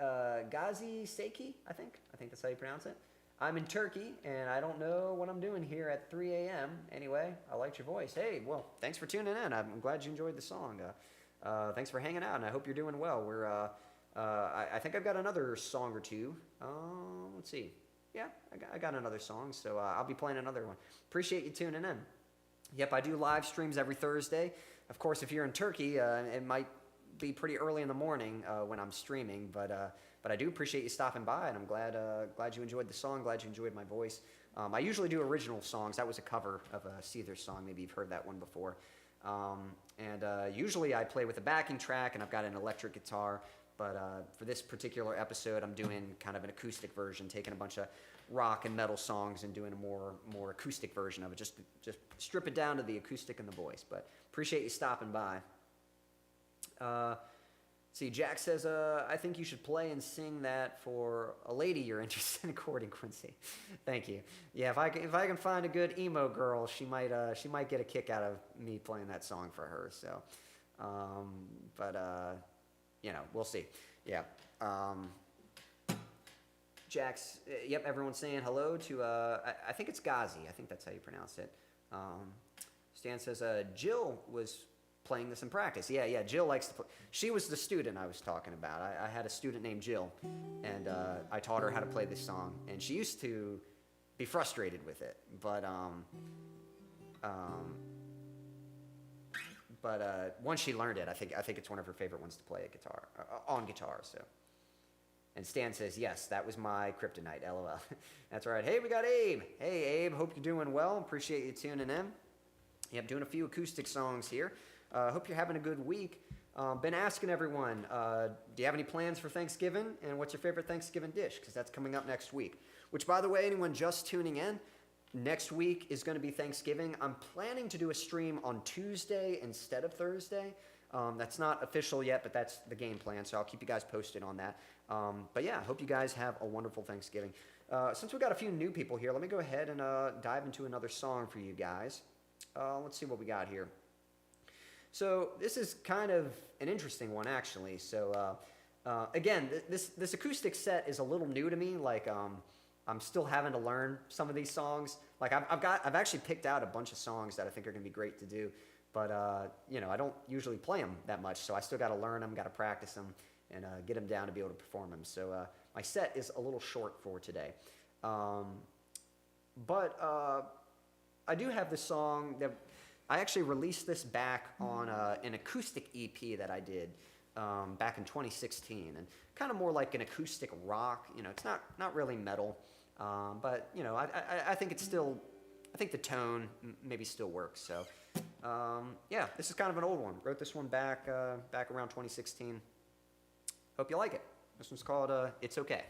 Gazi Seiki, I think that's how you pronounce it. I'm in Turkey, and I don't know what I'm doing here at 3 a.m. Anyway, I liked your voice. Hey, well, thanks for tuning in. I'm glad you enjoyed the song. Thanks for hanging out, and I hope you're doing well. I think I've got another song or two. Let's see. yeah, I got another song, so I'll be playing another one. Appreciate you tuning in. Yep, I do live streams every Thursday. Of course, if you're in Turkey, it might be pretty early in the morning when I'm streaming, but I do appreciate you stopping by, and I'm glad you enjoyed the song, glad you enjoyed my voice. I usually do original songs. That was a cover of a Seether song. Maybe you've heard that one before. Usually I play with a backing track, and I've got an electric guitar. But for this particular episode, I'm doing kind of an acoustic version, taking a bunch of rock and metal songs and doing a more acoustic version of it. Just strip it down to the acoustic and the voice. But appreciate you stopping by. See, Jack says, I think you should play and sing that for a lady you're interested in courting, Quincy. Thank you. Yeah, if I can find a good emo girl, she might get a kick out of me playing that song for her. So, you know, we'll see. Yeah. Jack's, yep, everyone's saying hello to, I think it's Ghazi. I think that's how you pronounce it. Stan says, Jill was playing this in practice. Yeah, Jill likes to play. She was the student I was talking about. I had a student named Jill, and I taught her how to play this song, and she used to be frustrated with it, but once she learned it, I think it's one of her favorite ones to play on guitar. So, and Stan says, yes, that was my kryptonite. LOL. That's right. Hey, we got Abe. Hey, Abe. Hope you're doing well. Appreciate you tuning in. Yep, doing a few acoustic songs here. Hope you're having a good week. Been asking everyone, do you have any plans for Thanksgiving? And what's your favorite Thanksgiving dish? Because that's coming up next week. Which, by the way, anyone just tuning in, next week is going to be Thanksgiving. I'm planning to do a stream on Tuesday instead of Thursday. That's not official yet, but that's the game plan, so I'll keep you guys posted on that. But yeah, I hope you guys have a wonderful Thanksgiving. Since we've got a few new people here, let me go ahead and dive into another song for you guys. Let's see what we got here. So this is kind of an interesting one, actually. So again, this acoustic set is a little new to me. Like I'm still having to learn some of these songs. Like I've actually picked out a bunch of songs that I think are going to be great to do, but you know, I don't usually play them that much, so I still got to learn them, got to practice them, and get them down to be able to perform them. So my set is a little short for today, but I do have this song that I actually released this back on an acoustic EP that I did back in 2016, and kind of more like an acoustic rock. You know, it's not really metal, but you know, I think it's still, I think the tone maybe still works. So yeah, this is kind of an old one. Wrote this one back around 2016. Hope you like it. This one's called "It's Okay."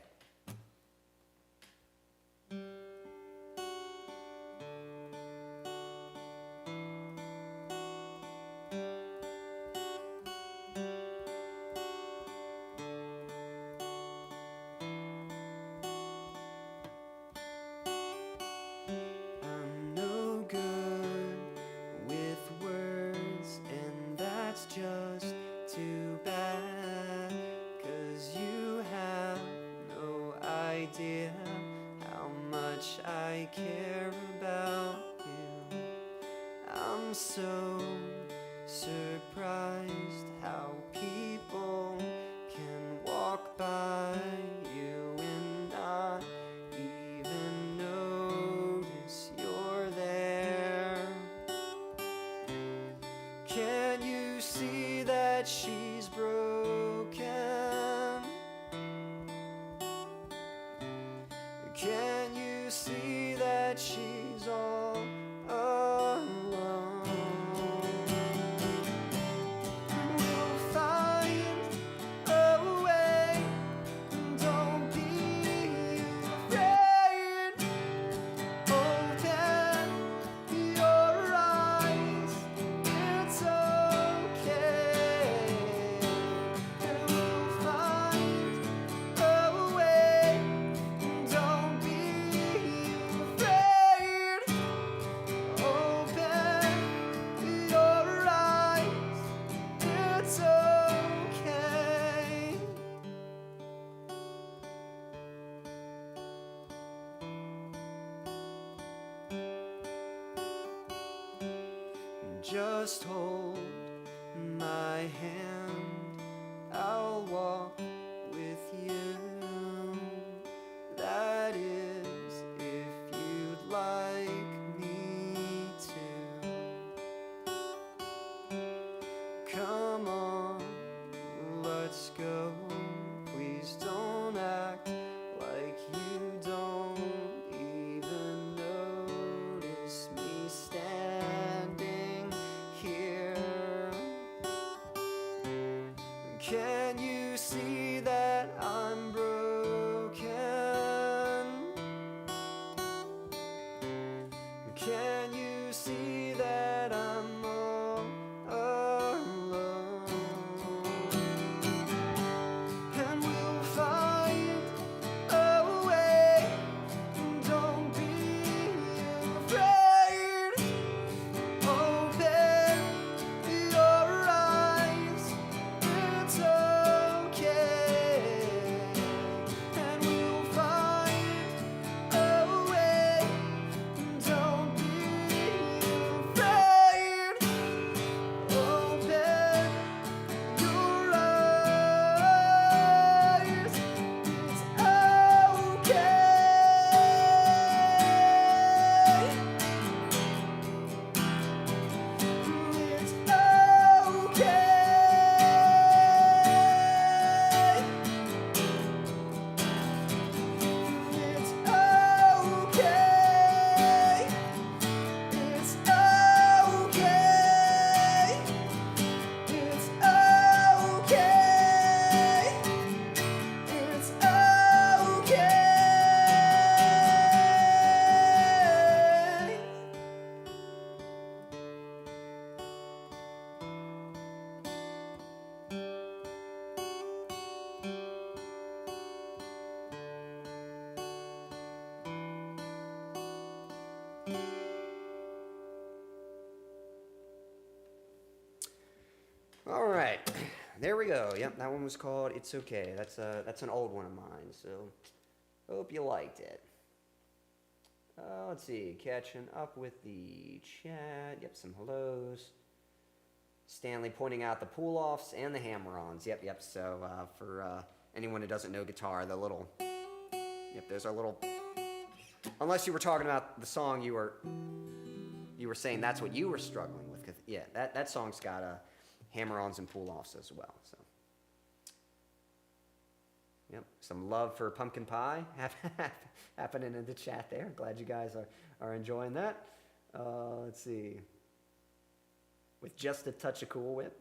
She's broken. Can you see that she's all alone? We'll find a way. Don't be afraid. Open your eyes. It's okay. Just hold my hand, I'll walk with you. That is All right, there we go. Yep, that one was called "It's Okay." That's an old one of mine. So hope you liked it. Let's see, catching up with the chat. Yep, some hellos. Stanley pointing out the pull-offs and the hammer-ons. Yep. So for anyone who doesn't know guitar, the little, yep, those are little. Unless you were talking about the song you were saying that's what you were struggling with. 'Cause, yeah, that song's got hammer-ons and pull-offs as well. So. Yep, some love for pumpkin pie happening in the chat there. Glad you guys are enjoying that. Let's see. With just a touch of Cool Whip.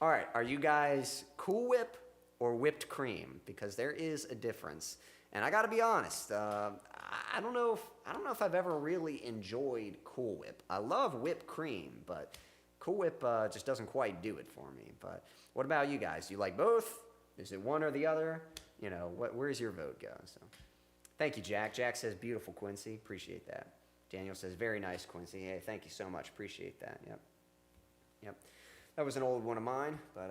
All right, are you guys Cool Whip or whipped cream? Because there is a difference. And I got to be honest, I don't know if I've ever really enjoyed Cool Whip. I love whipped cream, but Cool Whip just doesn't quite do it for me. But what about you guys? Do you like both? Is it one or the other? You know, where's your vote go? So, thank you, Jack. Jack says, beautiful, Quincy. Appreciate that. Daniel says, very nice, Quincy. Hey, thank you so much. Appreciate that. Yep. That was an old one of mine. But,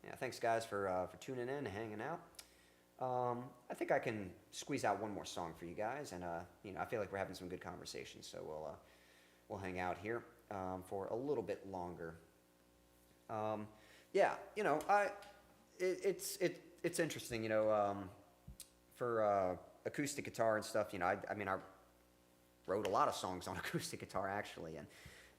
yeah, thanks, guys, for tuning in and hanging out. I think I can squeeze out one more song for you guys. And, you know, I feel like we're having some good conversations. So we'll hang out here for a little bit longer. Yeah, you know, it's interesting, you know, for acoustic guitar and stuff. You know, I mean, I wrote a lot of songs on acoustic guitar actually,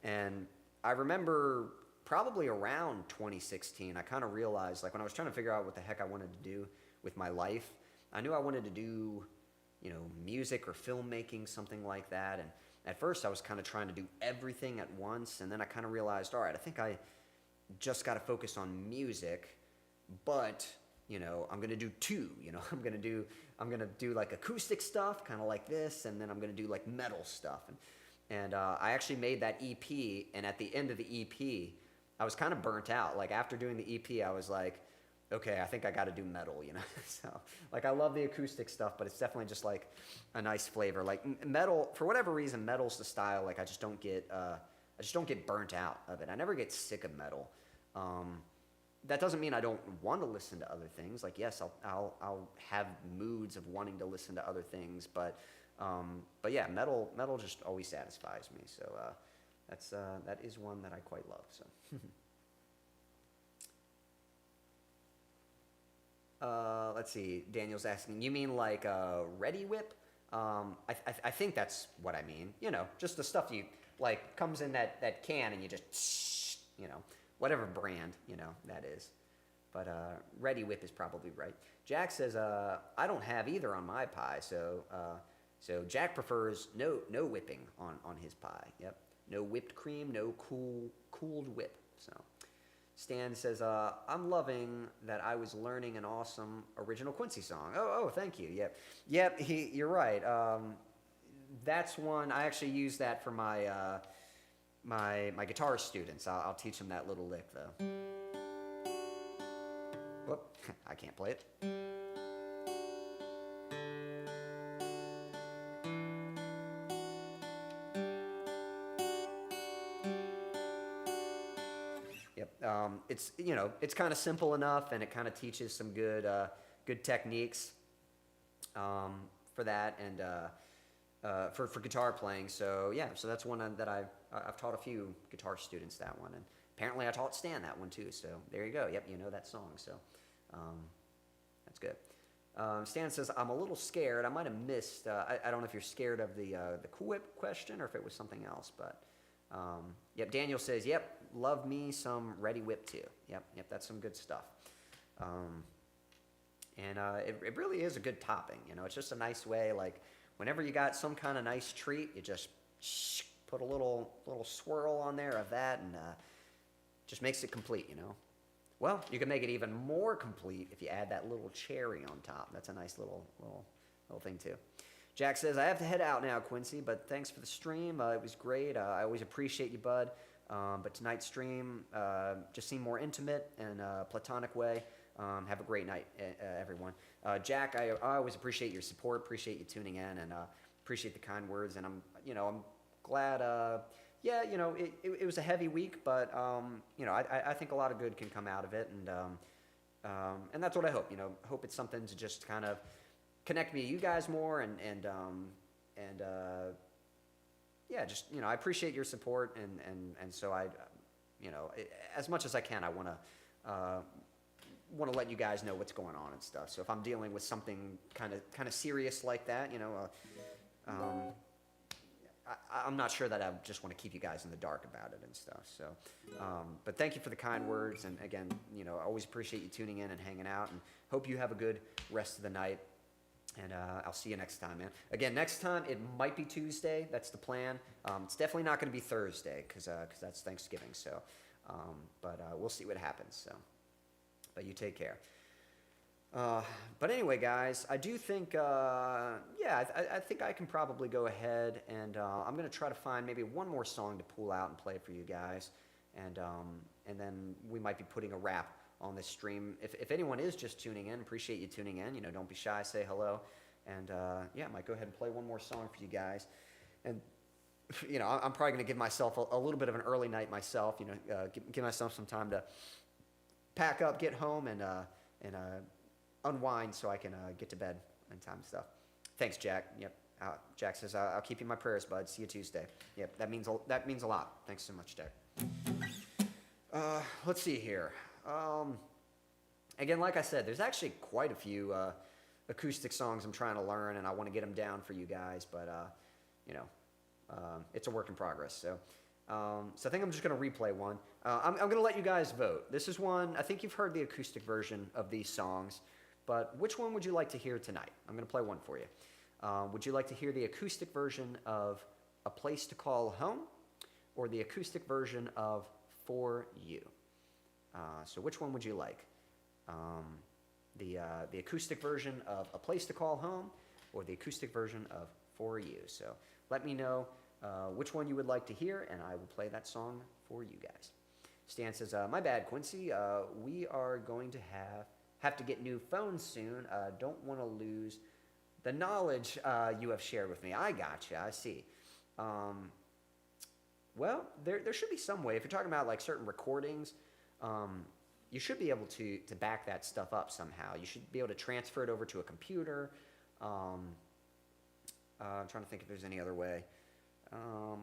and I remember probably around 2016, I kind of realized, like, when I was trying to figure out what the heck I wanted to do with my life, I knew I wanted to do, you know, music or filmmaking, something like that. And at first, I was kind of trying to do everything at once, and then I kind of realized, all right, I think I just got to focus on music. But, you know, I'm going to do two, you know, I'm going to do like acoustic stuff, kind of like this, and then I'm going to do like metal stuff. And I actually made that EP, and at the end of the EP, I was kind of burnt out. Like, after doing the EP, I was like, okay, I think I got to do metal, you know. So, like, I love the acoustic stuff, but it's definitely just like a nice flavor. Like, metal, for whatever reason, metal's the style. Like, I just don't get burnt out of it. I never get sick of metal. That doesn't mean I don't want to listen to other things. Like, yes, I'll have moods of wanting to listen to other things, but yeah, metal just always satisfies me. So that is one that I quite love. So. Let's see. Daniel's asking, you mean like Ready Whip? I think that's what I mean. You know, just the stuff you like comes in that can and you just, you know. Whatever brand, you know, that is. But Ready Whip is probably right. Jack says, I don't have either on my pie, so Jack prefers no whipping on his pie. Yep. No whipped cream, no cooled whip. So Stan says, I'm loving that I was learning an awesome original Quincy song. Oh, thank you. Yep, you're right. That's one, I actually use that for my my guitar students. I'll teach them that little lick though. Whoop, I can't play it. Yep, it's, you know, it's kind of simple enough, and it kind of teaches some good techniques for that, and for guitar playing. So yeah, so that's one that I've taught a few guitar students that one, and apparently I taught Stan that one too. So there you go. Yep, you know that song. So that's good. Stan says, I'm a little scared. I might have missed. I don't know if you're scared of the Cool Whip question or if it was something else, but yep. Daniel says, yep, love me some Ready Whip too. Yep, that's some good stuff. And it really is a good topping. You know, it's just a nice way, like, whenever you got some kind of nice treat, you just put a little swirl on there of that, and just makes it complete, you know. Well, you can make it even more complete if you add that little cherry on top. That's a nice little thing too. Jack says, I have to head out now, Quincy, but thanks for the stream. It was great. I always appreciate you, bud. But tonight's stream just seemed more intimate and platonic way. Have a great night, everyone. Jack, I always appreciate your support, appreciate you tuning in, and appreciate the kind words, and I'm glad. Yeah, it was a heavy week, but I think a lot of good can come out of it, and that's what I hope. Hope it's something to just kind of connect me to you guys more, and yeah, just I appreciate your support, and so I, as much as I can, I want to let you guys know what's going on and stuff. So if I'm dealing with something kind of serious like that, I'm not sure that I just want to keep you guys in the dark about it and stuff. So, but thank you for the kind words, and again, I always appreciate you tuning in and hanging out, and hope you have a good rest of the night. And I'll see you next time, man. Again, next time it might be Tuesday. That's the plan. It's definitely not going to be Thursday because that's Thanksgiving. So, but we'll see what happens. So, but you take care. But anyway, guys, I do think, I think I can probably go ahead and I'm going to try to find maybe one more song to pull out and play for you guys, and then we might be putting a wrap on this stream. If anyone is just tuning in, appreciate you tuning in. Don't be shy, say hello, and I might go ahead and play one more song for you guys. And I'm probably going to give myself a little bit of an early night myself. Give myself some time to pack up, get home, and unwind so I can get to bed in time and stuff. Thanks, Jack. Yep. Jack says I'll keep you in my prayers, bud. See you Tuesday. Yep. That means a lot. Thanks so much, Jack. Let's see here. Again, like I said, there's actually quite a few acoustic songs I'm trying to learn, and I want to get them down for you guys, but it's a work in progress. So I think I'm just going to replay one. I'm going to let you guys vote. This is one, I think you've heard the acoustic version of these songs, but which one would you like to hear tonight? I'm going to play one for you. Would you like to hear the acoustic version of A Place to Call Home, or the acoustic version of For You? So which one would you like? The acoustic version of A Place to Call Home, or the acoustic version of For You? So let me know which one you would like to hear, and I will play that song for you guys. Stan says, my bad, Quincy. We are going to have to get new phones soon. Don't want to lose the knowledge you have shared with me. I gotcha. I see. Well, there should be some way. If you're talking about like certain recordings, you should be able to back that stuff up somehow. You should be able to transfer it over to a computer. I'm trying to think if there's any other way. Let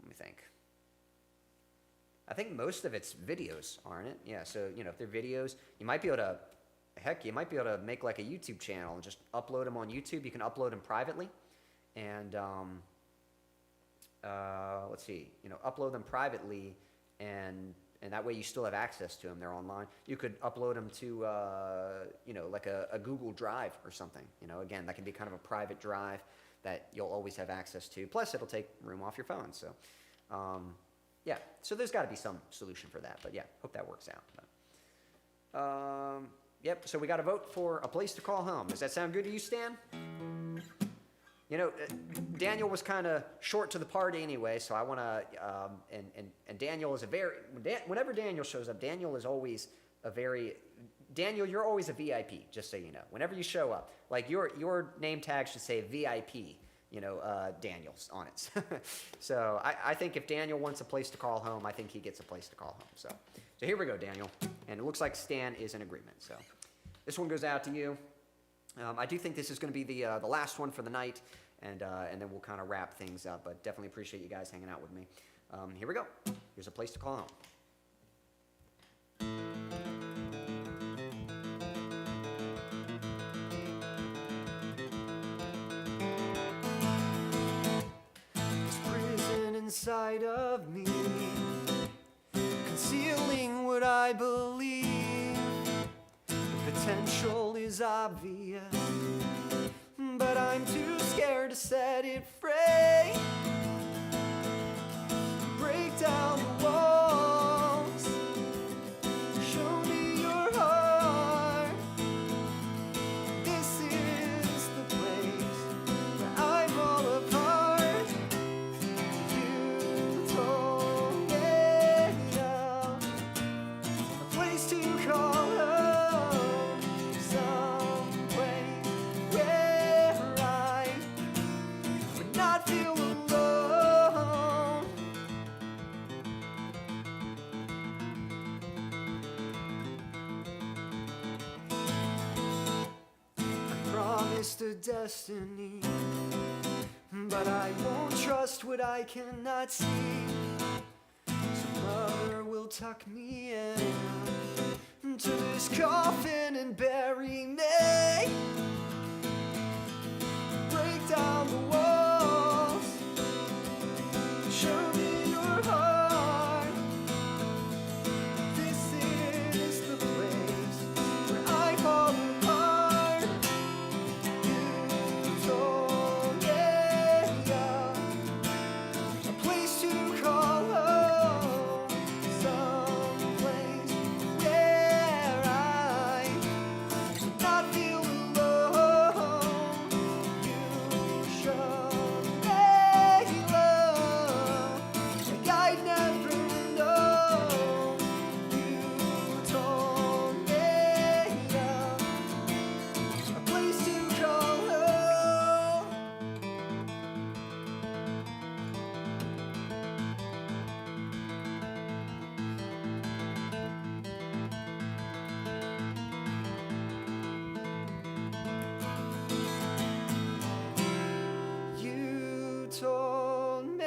me think. I think most of it's videos, aren't it? Yeah, so, if they're videos, you might be able to, you might be able to make like a YouTube channel and just upload them on YouTube. You can upload them privately, and let's see, upload them privately, and that way you still have access to them. They're online. You could upload them to, like a Google Drive or something. Again, that can be kind of a private drive that you'll always have access to. Plus, it'll take room off your phone. So, yeah. So there's got to be some solution for that. But yeah, hope that works out. But, yep. So we got to vote for A Place to Call Home. Does that sound good to you, Stan? Daniel was kind of short to the party anyway, so I want to, and Daniel is whenever Daniel shows up, Daniel is always Daniel, you're always a VIP, just so you know. Whenever you show up, like your name tag should say VIP, Daniel's on it. So I think if Daniel wants a place to call home, I think he gets a place to call home. So here we go, Daniel. And it looks like Stan is in agreement. So this one goes out to you. I do think this is going to be the last one for the night, and then we'll kind of wrap things up. But definitely appreciate you guys hanging out with me. Here we go. Here's A Place to Call Home. This prison inside of me, concealing what I believe. The potential is obvious, but I'm too scared to set it free. Break down the walls, show me your heart. This is the place where I fall apart. You told me of a place to call home, some place where I would destiny, but I won't trust what I cannot see. So mother will tuck me in to this coffin and bury me. Break down the walls, show me your heart. This is the place where I fall apart. You told me a place to call home, someplace where I would not feel alone. You showed me love like I'd never known. You told me a place to call home. You told me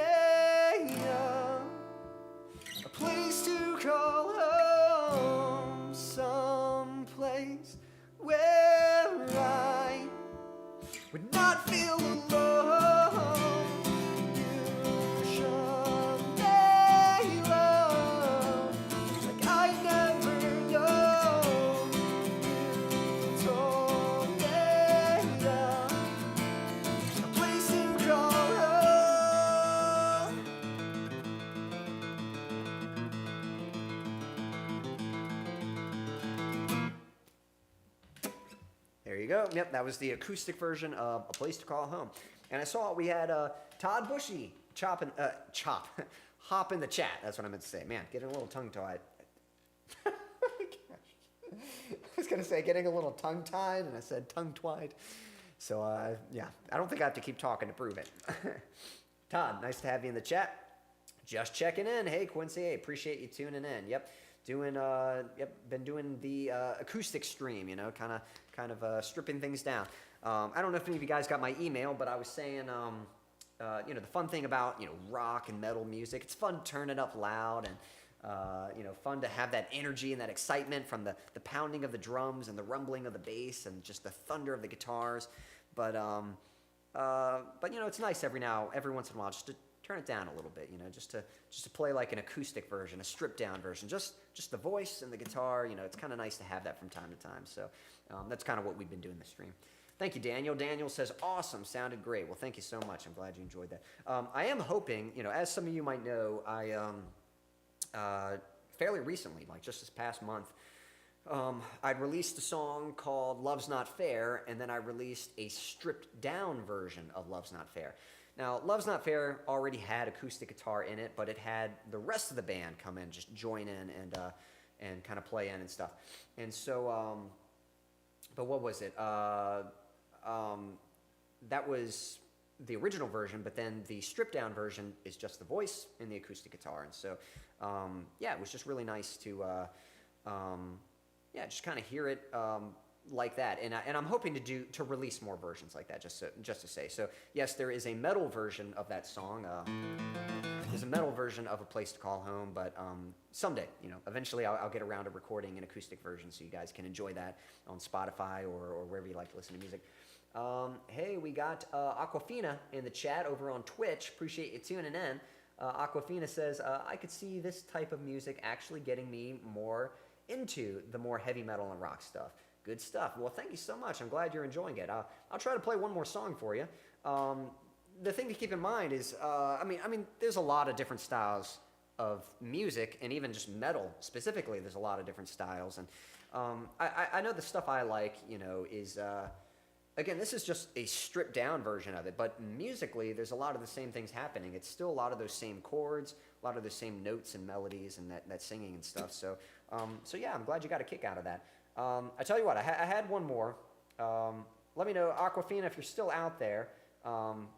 a place to call home, someplace where I would not feel alone. You showed me love like I never known. You told me a place to call home. There you go. Yep, that was the acoustic version of A Place to Call Home. And I saw we had Todd Bushy hop in the chat. That's what I meant to say. Man, getting a little tongue-tied. I was going to say getting a little tongue-tied, and I said tongue-twide. So, yeah, I don't think I have to keep talking to prove it. Todd, nice to have you in the chat. Just checking in. Hey, Quincy, hey, appreciate you tuning in. Yep, been doing the acoustic stream, you know, kind of stripping things down. I don't know if any of you guys got my email, but I was saying, you know, the fun thing about, you know, rock and metal music, it's fun to turn it up loud and, you know, fun to have that energy and that excitement from the pounding of the drums and the rumbling of the bass and just the thunder of the guitars. But you know, it's nice every once in a while just to turn it down a little bit, you know, just to play like an acoustic version, a stripped down version, just the voice and the guitar. You know, it's kind of nice to have that from time to time. So that's kind of what we've been doing this stream. Thank you, Daniel. Daniel says, awesome, sounded great. Well, thank you so much. I'm glad you enjoyed that. I am hoping, you know, as some of you might know, I fairly recently, like just this past month, I'd released a song called Love's Not Fair, and then I released a stripped down version of Love's Not Fair. Now, Love's Not Fair already had acoustic guitar in it, but it had the rest of the band come in, just join in and kind of play in and stuff. And so, but what was it? That was the original version, but then the stripped down version is just the voice and the acoustic guitar. And so, yeah, it was just really nice to, yeah, just kind of hear it like that. And I'm hoping to release more versions like that, just to say. So yes, there is a metal version of that song. There's a metal version of A Place to Call Home, but someday, you know, eventually I'll get around to recording an acoustic version so you guys can enjoy that on Spotify or wherever you like to listen to music. Hey, we got Aquafina in the chat over on Twitch. Appreciate you tuning in. Aquafina says, I could see this type of music actually getting me more into the more heavy metal and rock stuff. Good stuff. Well, thank you so much. I'm glad you're enjoying it. I'll try to play one more song for you. The thing to keep in mind is, I mean, there's a lot of different styles of music, and even just metal specifically. There's a lot of different styles, and I know the stuff I like, you know, is again, this is just a stripped down version of it, but musically, there's a lot of the same things happening. It's still a lot of those same chords, a lot of the same notes and melodies, and that singing and stuff. So, so yeah, I'm glad you got a kick out of that. I tell you what, I had one more. Let me know, Aquafina, if you're still out there.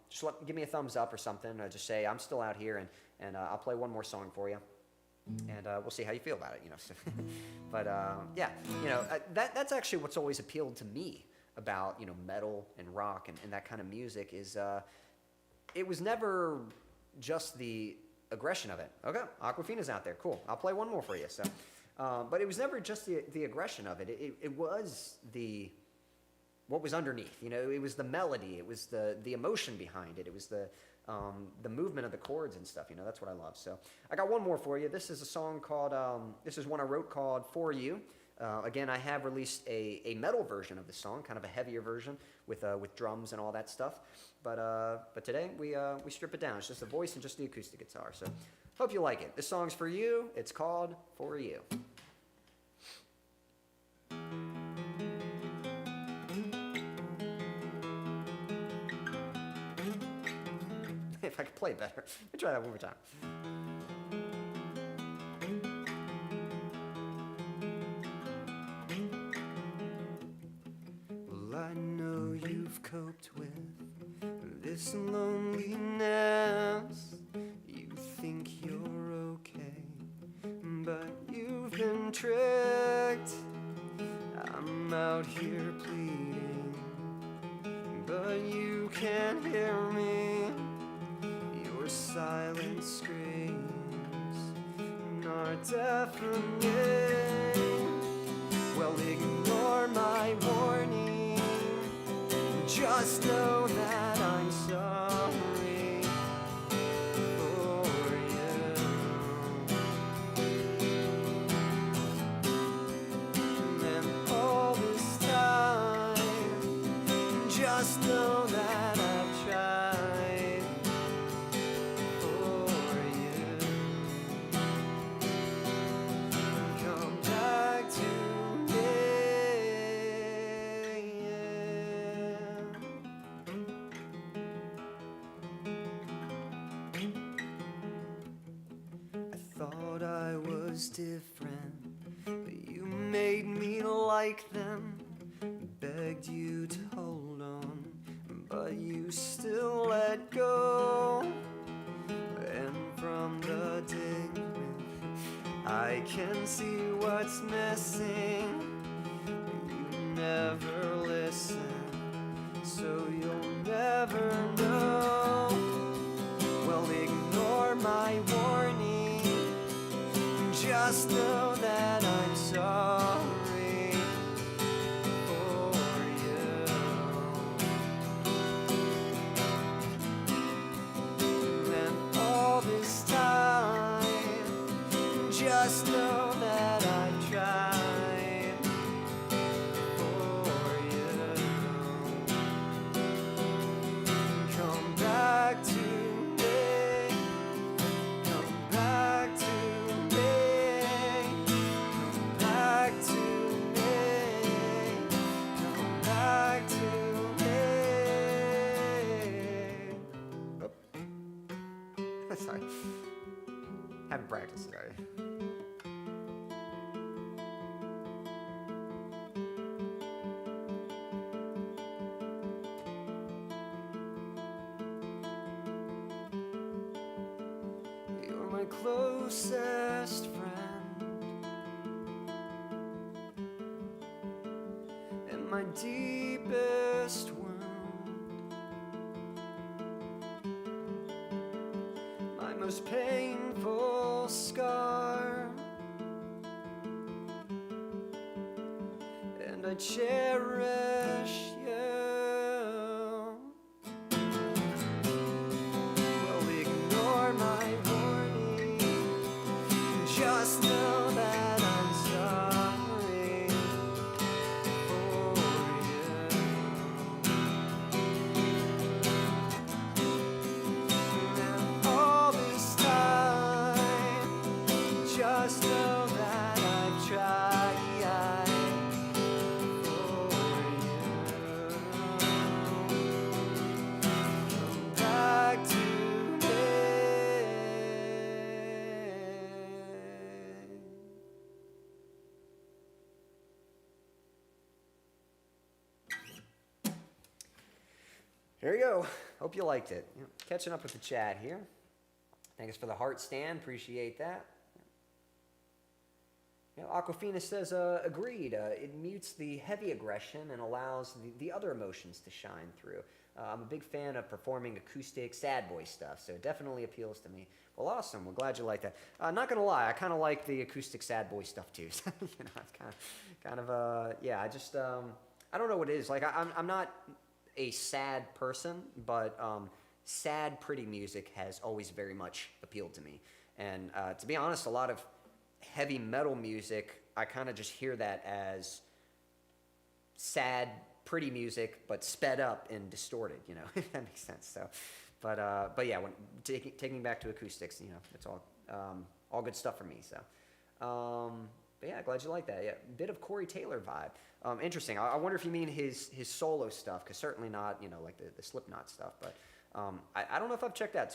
Just give me a thumbs up or something. Just say I'm still out here, and I'll play one more song for you, and we'll see how you feel about it. You know, but yeah, you know, that's actually what's always appealed to me about, you know, metal and rock and that kind of music is it was never just the aggression of it. Okay, Aquafina's out there. Cool. I'll play one more for you. So, but it was never just the aggression of it. It was what was underneath. You know, it was the melody. It was the emotion behind it. It was the movement of the chords and stuff. You know, that's what I love. So I got one more for you. This is a song called, this is one I wrote called For You. Again, I have released a metal version of the song, kind of a heavier version with drums and all that stuff. But today we strip it down. It's just the voice and just the acoustic guitar. So hope you like it. This song's for you. It's called For You. If I could play better. Let me try that one more time. Well, I know you've coped with this loneliness. You think you're okay, but you've been tricked. I'm out here pleading, but you can't hear me. Your silent screams are deafening. Well, ignore my warning. Just know that I'm sorry for you. And all this time, just know that I've tried for you. Come back to me. I thought I was different, but you made me like them. Begged you to hold on, but you still let go. And from the dignity, I can see what's missing. You never listen, so you'll never know. Well, ignore my warning. Just know that I'm sorry for you. And all this time, just know that I've tried for you. Come back to me. Come back to me. Come back to me. Come back to me. Oh. Sorry. Haven't practiced, sorry. You're my closest friend and my deepest wound, my most painful scar, and I cherish you. Well, ignore my warning. Just know that I'm sorry for you. And all this time, just know that I've tried for you. Come back to me. Here you go. Hope you liked it. Catching up with the chat here. Thanks for the heart stand. Appreciate that. Aquafina says, agreed. It mutes the heavy aggression and allows the other emotions to shine through. I'm a big fan of performing acoustic sad boy stuff, so it definitely appeals to me. Well, awesome. We're glad you like that. Not gonna lie, I kind of like the acoustic sad boy stuff too. It's kind of, yeah. I don't know what it is. Like, I'm not a sad person, but sad, pretty music has always very much appealed to me. And to be honest, a lot of heavy metal music, I kind of just hear that as sad, pretty music, but sped up and distorted, if that makes sense. So, but yeah, when taking back to acoustics, it's all good stuff for me. So, but yeah, glad you like that. Yeah, bit of Corey Taylor vibe. Interesting. I wonder if you mean his solo stuff, because certainly not, like the Slipknot stuff. But I don't know if I've checked out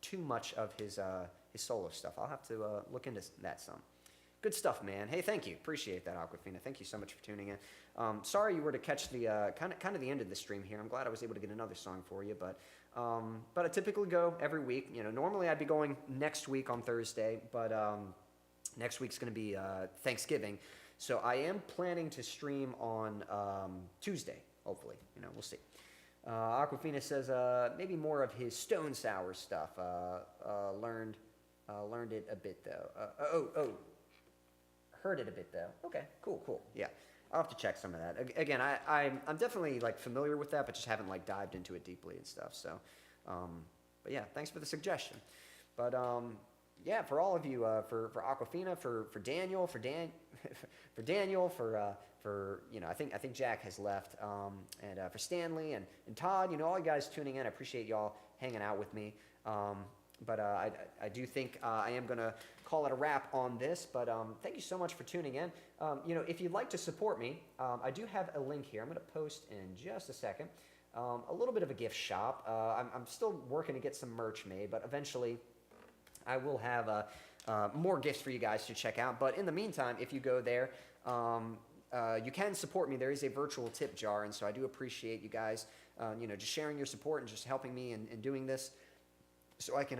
too much of his solo stuff. I'll have to look into that some. Good stuff, man. Hey, thank you. Appreciate that, Aquafina. Thank you so much for tuning in. Sorry you were to catch the kind of the end of the stream here. I'm glad I was able to get another song for you, but I typically go every week. Normally I'd be going next week on Thursday, but next week's going to be Thanksgiving, so I am planning to stream on Tuesday. Hopefully, we'll see. Aquafina says maybe more of his Stone Sour stuff. Learned it a bit though. Heard it a bit though. Okay, cool. Yeah, I'll have to check some of that. Again, I'm definitely like familiar with that, but just haven't like dived into it deeply and stuff. So, but yeah, thanks for the suggestion. But yeah, for all of you, for Aquafina, for Daniel, for Daniel, for I think Jack has left, and for Stanley and Todd, all you guys tuning in, I appreciate y'all hanging out with me. But I do think I am going to call it a wrap on this. But thank you so much for tuning in. If you'd like to support me, I do have a link here. I'm going to post in just a second. A little bit of a gift shop. I'm still working to get some merch made, but eventually I will have more gifts for you guys to check out. But in the meantime, if you go there, you can support me. There is a virtual tip jar, and so I do appreciate you guys, just sharing your support and just helping me in doing this. So I can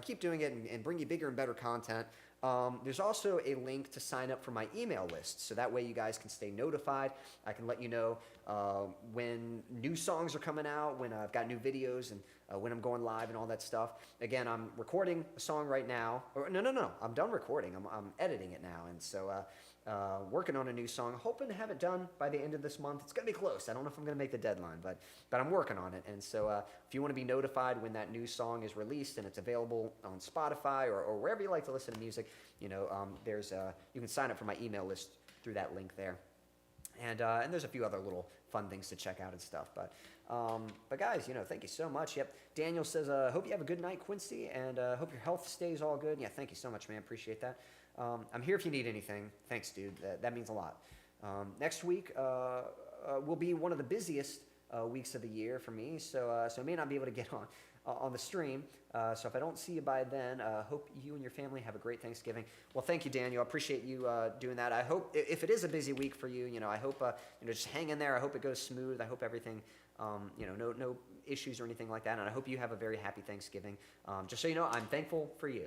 keep doing it and bring you bigger and better content. There's also a link to sign up for my email list, so that way you guys can stay notified. I can let you know when new songs are coming out, when I've got new videos, and when I'm going live and all that stuff. Again, I'm recording a song right now. No, I'm done recording. I'm editing it now, and so working on a new song. Hoping to have it done by the end of this month. It's gonna be close. I don't know if I'm gonna make the deadline, but I'm working on it. And so if you want to be notified when that new song is released and it's available on Spotify or wherever you like to listen to music, there's you can sign up for my email list through that link there. And there's a few other little fun things to check out and stuff. But guys, thank you so much. Yep. Daniel says, hope you have a good night, Quincy, and hope your health stays all good. Yeah, thank you so much, man. Appreciate that. I'm here if you need anything. Thanks, dude. That means a lot. Next week will be one of the busiest weeks of the year for me, so I may not be able to get on the stream. So if I don't see you by then, hope you and your family have a great Thanksgiving. Well, thank you, Daniel. I appreciate you doing that. I hope if it is a busy week for you, I hope just hang in there. I hope it goes smooth. I hope everything, no issues or anything like that. And I hope you have a very happy Thanksgiving. Just so you know, I'm thankful for you.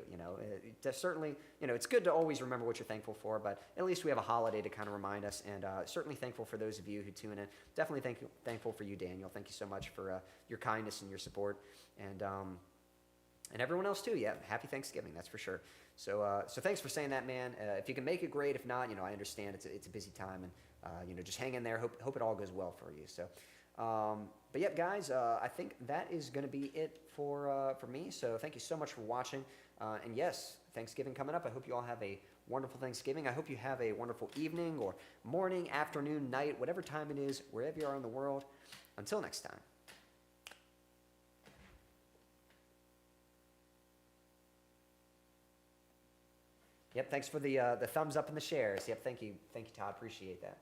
Certainly, it's good to always remember what you're thankful for, but at least we have a holiday to kind of remind us. And certainly thankful for those of you who tune in. Definitely thankful for you, Daniel. Thank you so much for your kindness and your support. And everyone else too. Yeah, happy Thanksgiving, that's for sure. So thanks for saying that, man. If you can make it, great. If not, I understand it's a busy time, and just hang in there. Hope it all goes well for you. So, but yep, guys, I think that is going to be it for me. So thank you so much for watching. And yes, Thanksgiving coming up. I hope you all have a wonderful Thanksgiving. I hope you have a wonderful evening or morning, afternoon, night, whatever time it is, wherever you are in the world. Until next time. Yep, thanks for the thumbs up and the shares. Yep, thank you, Todd. Appreciate that.